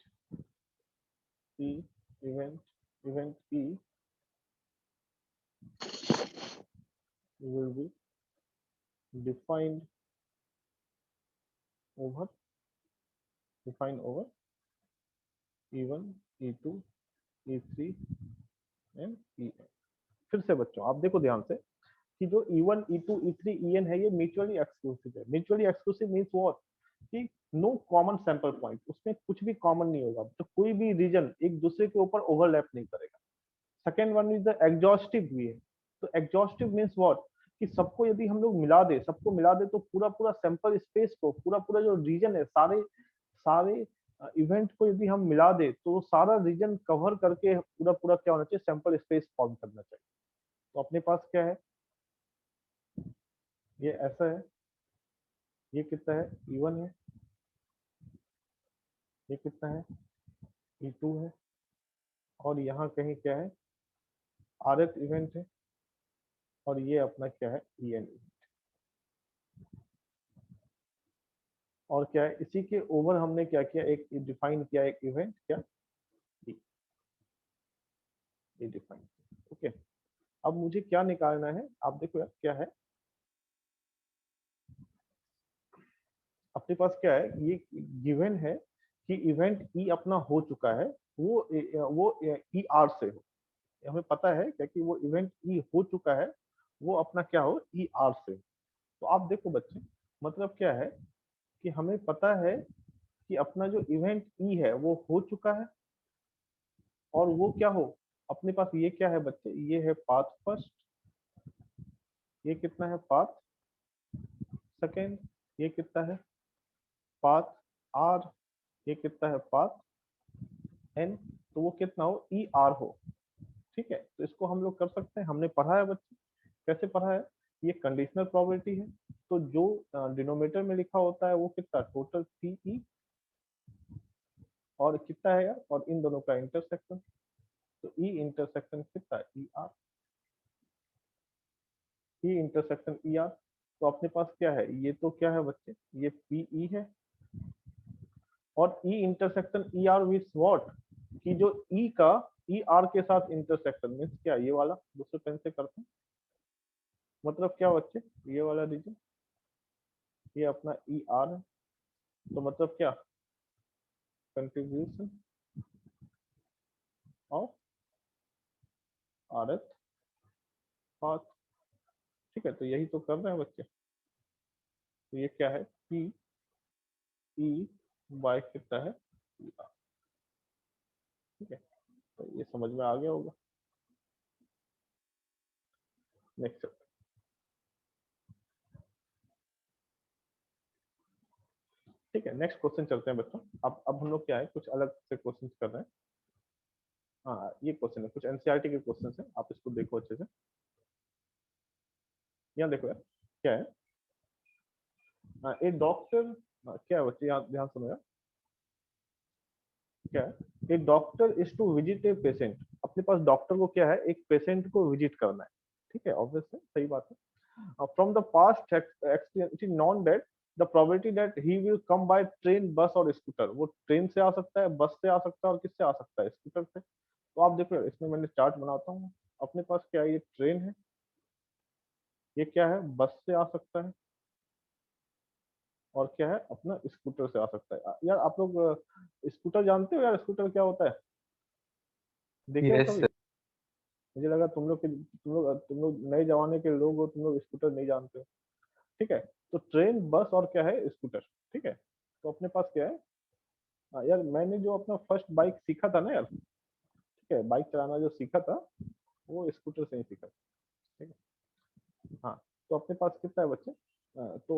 E event E will be defined over E1 E2 E3 and En। फिर से बच्चों आप देखो ध्यान से कि जो E1 E2 E3 En है ये म्यूचुअली एक्सक्लूसिव है। म्यूचुअली एक्सक्लूसिव मींस व्हाट कि नो कॉमन सैंपल पॉइंट, उसमें कुछ भी कॉमन नहीं होगा, तो कोई भी रीजन एक दूसरे के ऊपर ओवरलैप नहीं करेगा। Second one is the exhaustive भी है। तो एग्जॉस्टिव मींस व्हाट कि सबको यदि हम लोग मिला दे, सबको मिला दे तो पूरा पूरा सैंपल स्पेस को, पूरा पूरा जो रीजन है, सारे सारे इवेंट को यदि हम मिला दे तो सारा रीजन कवर करके पूरा पूरा क्या होना चाहिए, सैंपल स्पेस फॉर्म करना चाहिए। तो अपने पास क्या है, ये ऐसा है, ये कितना है E1 है, ये कितना है E2 है, और यहाँ कहीं क्या है RS इवेंट है, और ये अपना क्या है EN। और क्या है इसी के ओवर हमने क्या किया, एक डिफाइन किया एक इवेंट क्या ये डिफाइन। ओके, अब मुझे क्या निकालना है, आप देखो यार क्या है अपने पास क्या है, ये गिवन है कि इवेंट ई अपना हो चुका है, वो ई आर से हो। हमें पता है क्या कि वो इवेंट ई हो चुका है, वो अपना क्या हो ई आर से। तो आप देखो बच्चे मतलब क्या है कि हमें पता है कि अपना जो इवेंट ई है वो हो चुका है, और वो क्या हो अपने पास ये क्या है बच्चे, ये है पाथ फर्स्ट, ये कितना है पाथ सेकेंड, ये कितना है पाथ आर, ये कितना है पाथ एन, तो वो कितना हो ई आर हो। ठीक है, तो इसको हम लोग कर सकते हैं, हमने पढ़ा है बच्चे, कैसे पढ़ा है, ये कंडीशनल प्रोबेबिलिटी है। तो जो डिनोमिनेटर में लिखा होता है वो कितना टोटल टी ई, और कितना है यार, और इन दोनों का इंटरसेक्शन, तो ई इंटरसेक्शन कितना E R, E intersection E R. तो अपने पास क्या है, ये तो क्या है बच्चे, ये पी ई है, और E intersection E R with what कि जो ई का ई आर के साथ इंटरसेक्शन मीन्स क्या, ये वाला दूसरे पेन से करते हैं, मतलब क्या बच्चे ये वाला रीजन, ये अपना ई आर है, तो मतलब क्या कंट्रीब्यूशन ऑफ आर एथ पाथ। ठीक है, तो यही तो कर रहे हैं बच्चे। तो ये क्या है पी ई बाय कितना है ई आर। ठीक है, तो ये समझ में आ गया होगा। नेक्स्ट, ठीक है नेक्स्ट क्वेश्चन चलते हैं बच्चों। अब हम लोग क्या है कुछ अलग से क्वेश्चन कर रहे हैं। हाँ ये क्वेश्चन है, कुछ एनसीईआरटी के क्वेश्चन है, आप इसको देखो अच्छे से। यहाँ देखो यार क्या है, एक डॉक्टर, क्या है बच्चे यहाँ ध्यान सुनो यार, क्या है एक doctor is to visit a patient. अपने पास डॉक्टर को क्या है एक पेशेंट को विजिट करना है। ठीक है, ऑब्वियस है, सही बात है। From the past experience it is non that the probability that he will come by train bus और स्कूटर, वो ट्रेन से आ सकता है, बस से आ सकता है, और किससे आ सकता है स्कूटर से। तो आप देखो इसमें मैंने चार्ट बनाता हूँ, अपने पास क्या है ये ट्रेन है, ये क्या है बस से आ सकता है, और क्या है अपना स्कूटर से आ सकता है। यार आप लोग स्कूटर जानते हो यार, स्कूटर क्या होता है देखे हो यस कभी? सर। मुझे लगा तुम लोग नए जमाने के लोग हो, तुम लोग स्कूटर नहीं जानते हो। ठीक है, तो ट्रेन बस और क्या है स्कूटर। ठीक है, तो अपने पास क्या है, यार मैंने जो अपना फर्स्ट बाइक सीखा था ना यार, ठीक है बाइक चलाना जो सीखा था वो स्कूटर से ही सीखा था। ठीक है, हाँ तो अपने पास कितना है बच्चे, तो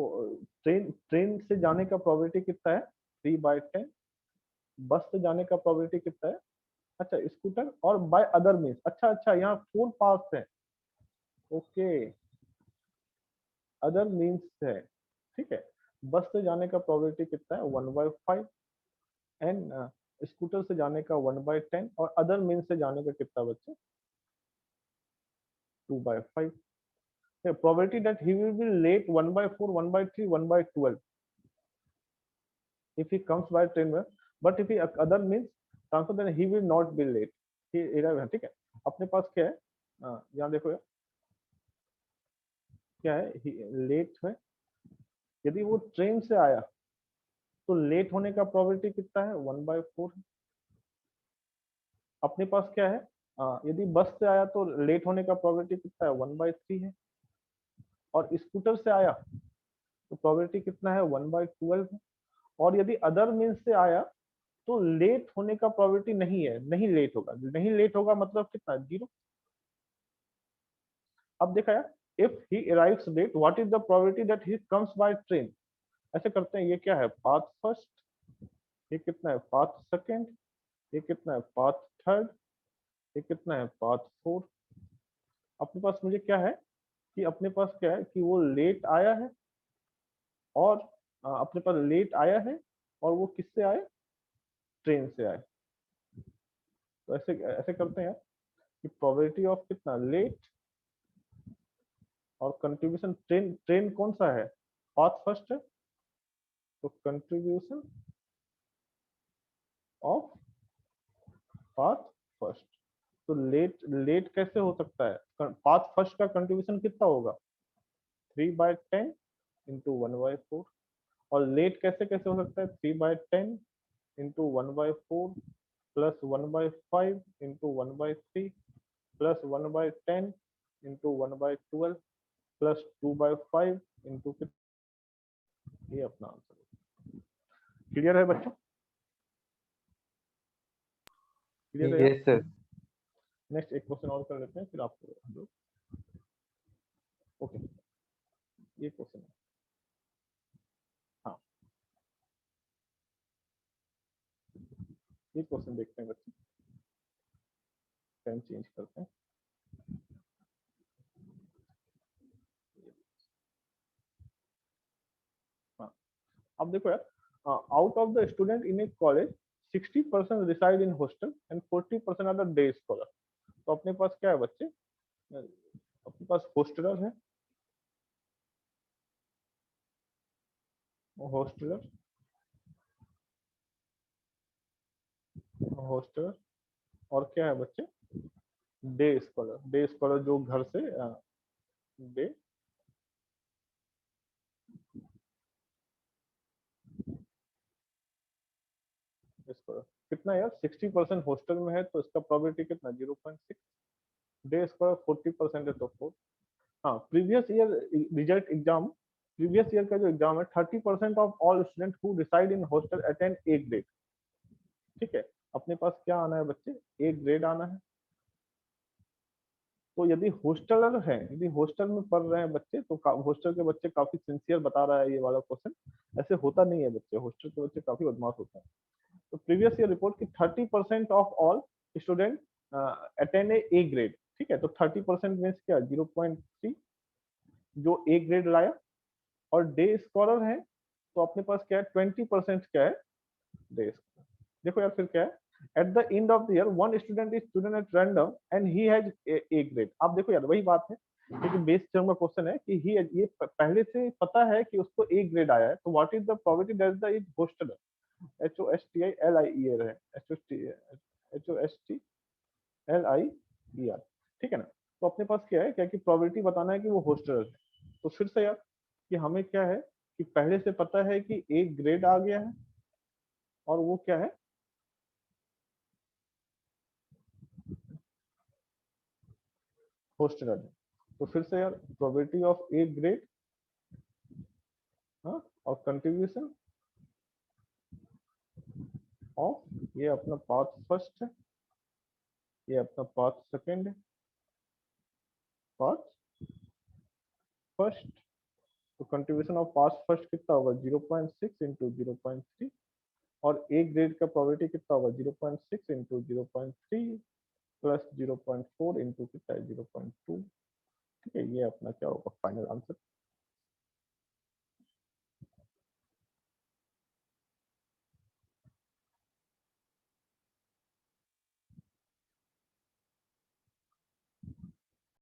ट्रेन ट्रेन से जाने का प्रोबेबिलिटी कितना है 3/10। बस से जाने का प्रोबेबिलिटी कितना है, अच्छा स्कूटर और बाय अदर मीन्स, अच्छा अच्छा यहाँ 4 पार्ट्स है, ओके अदर मीन्स है, ठीक है। बस से जाने का प्रोबेबिलिटी कितना है 1/5 एंड स्कूटर से जाने का 1/10 और अदर मीन्स से जाने का कितना बच्चे 2/5। Probability that he will be late 1/4 1/3 1/12 if he comes by train में, but if he other means transfer then he will not be late, he arrive, ठीक है। अपने पास क्या है, यहाँ देखो यार क्या है लेट है, यदि वो ट्रेन से आया तो लेट होने का प्रोबेबिलिटी कितना है 1/4। अपने पास क्या है, यदि बस से आया तो लेट होने का प्रोबेबिलिटी कितना है 1/3 है, और स्कूटर से आया तो प्रोबेबिलिटी कितना है 1/12 है, और यदि अदर मीन्स से आया तो लेट होने का प्रोबेबिलिटी नहीं है, नहीं लेट होगा, नहीं लेट होगा मतलब कितना 0। अब देखा यार, if he arrives late what is the probability that he comes by train. ऐसे करते हैं, ये क्या है पाथ फर्स्ट, ये कितना है पाथ सेकंड, ये कितना है पाथ थर्ड, ये कितना है पाथ फोर्थ। अपने पास मुझे क्या है कि अपने पास क्या है कि वो लेट आया है, और अपने पास लेट आया है और वो किससे आए ट्रेन से आए। तो ऐसे ऐसे करते हैं कि प्रोबेबिलिटी ऑफ कितना लेट और कंट्रीब्यूशन, ट्रेन ट्रेन कौन सा है पाथ फर्स्ट है, तो कंट्रीब्यूशन ऑफ पाथ फर्स्ट। तो लेट लेट कैसे हो सकता है, पाथ फर्स्ट का कंट्रीब्यूशन कितना होगा 3/10 इंटू 1/4, और लेट कैसे कैसे हो सकता है 3/10 into 1/4 plus 1/5 into 1/3 plus 1/10 into 1/12 plus 2/5 into, ये अपना आंसर। क्लियर है बच्चों, क्लियर है यार। Yes, sir. नेक्स्ट एक क्वेश्चन और कर लेते हैं फिर आपको हम लोग, ओके ये क्वेश्चन है, हाँ ये क्वेश्चन देखते हैं बच्चे, पेन चेंज करते हैं। हाँ अब देखो यार, out of the student in a college 60% reside in hostel and 40% are the day scholar. तो अपने पास क्या है बच्चे, अपने पास हॉस्टलर है, हॉस्टलर हॉस्टलर और क्या है बच्चे डे स्कॉलर, डे स्कॉलर जो घर से डे स्कॉलर कितना यार 60% हॉस्टल में है तो इसका प्रोबेबिलिटी कितना 0.6, डे स्कॉलर 40% है तो 4। हाँ previous year result exam, previous year का जो एग्जाम है 30% of all student who reside in hostel attend A grade, ठीक है। अपने पास क्या आना है बच्चे ए ग्रेड आना है। तो यदि हॉस्टलर है, यदि हॉस्टल में पढ़ रहे हैं बच्चे तो हॉस्टल के बच्चे काफी सिंसियर बता रहा है ये वाला क्वेश्चन, ऐसे होता नहीं है बच्चे, हॉस्टल के बच्चे काफी बदमाश होते हैं। तो प्रीवियस ईयर रिपोर्ट की 30% of all student attend A grade, ठीक है। तो 30% मीन्स क्या 0.3 जो ए ग्रेड लाया, और डे स्कॉलर है तो अपने पास क्या है 20% क्या है डे स्कॉलर। देखो यार फिर क्या है, at the end of the year one student is student at random and he has A grade. आप देखो यार वही बात है, लेकिन बेस टर्म का क्वेश्चन है कि ही ये पहले से पता है कि उसको ए ग्रेड आया है, तो what is the probability that the is hosteller, HOSTILIER है, HOSTLIER, ठीक है ना। तो अपने पास क्या है क्या कि प्रोबेबिलिटी बताना है कि वो हॉस्टलर है। तो फिर से यार कि हमें क्या है कि पहले से पता है कि ए ग्रेड आ गया है, और वो क्या है हॉस्टलर है। तो फिर से यार प्रोबेबिलिटी ऑफ ए ग्रेड, हाँ, और कंट्रीब्यूशन ऑफ, ये अपना पाथ फर्स्ट है, ये अपना पाथ सेकंड है, पाथ फर्स्ट तो कंट्रीब्यूशन ऑफ पास फर्स्ट कितना होगा 0.6 इंटू 0.3 और ए ग्रेड का प्रोबेबिलिटी कितना होगा 0.6 इंटू 0.3 प्लस 0.4 इंटू कितना है 0.2। ठीक है, ये अपना क्या होगा फाइनल आंसर।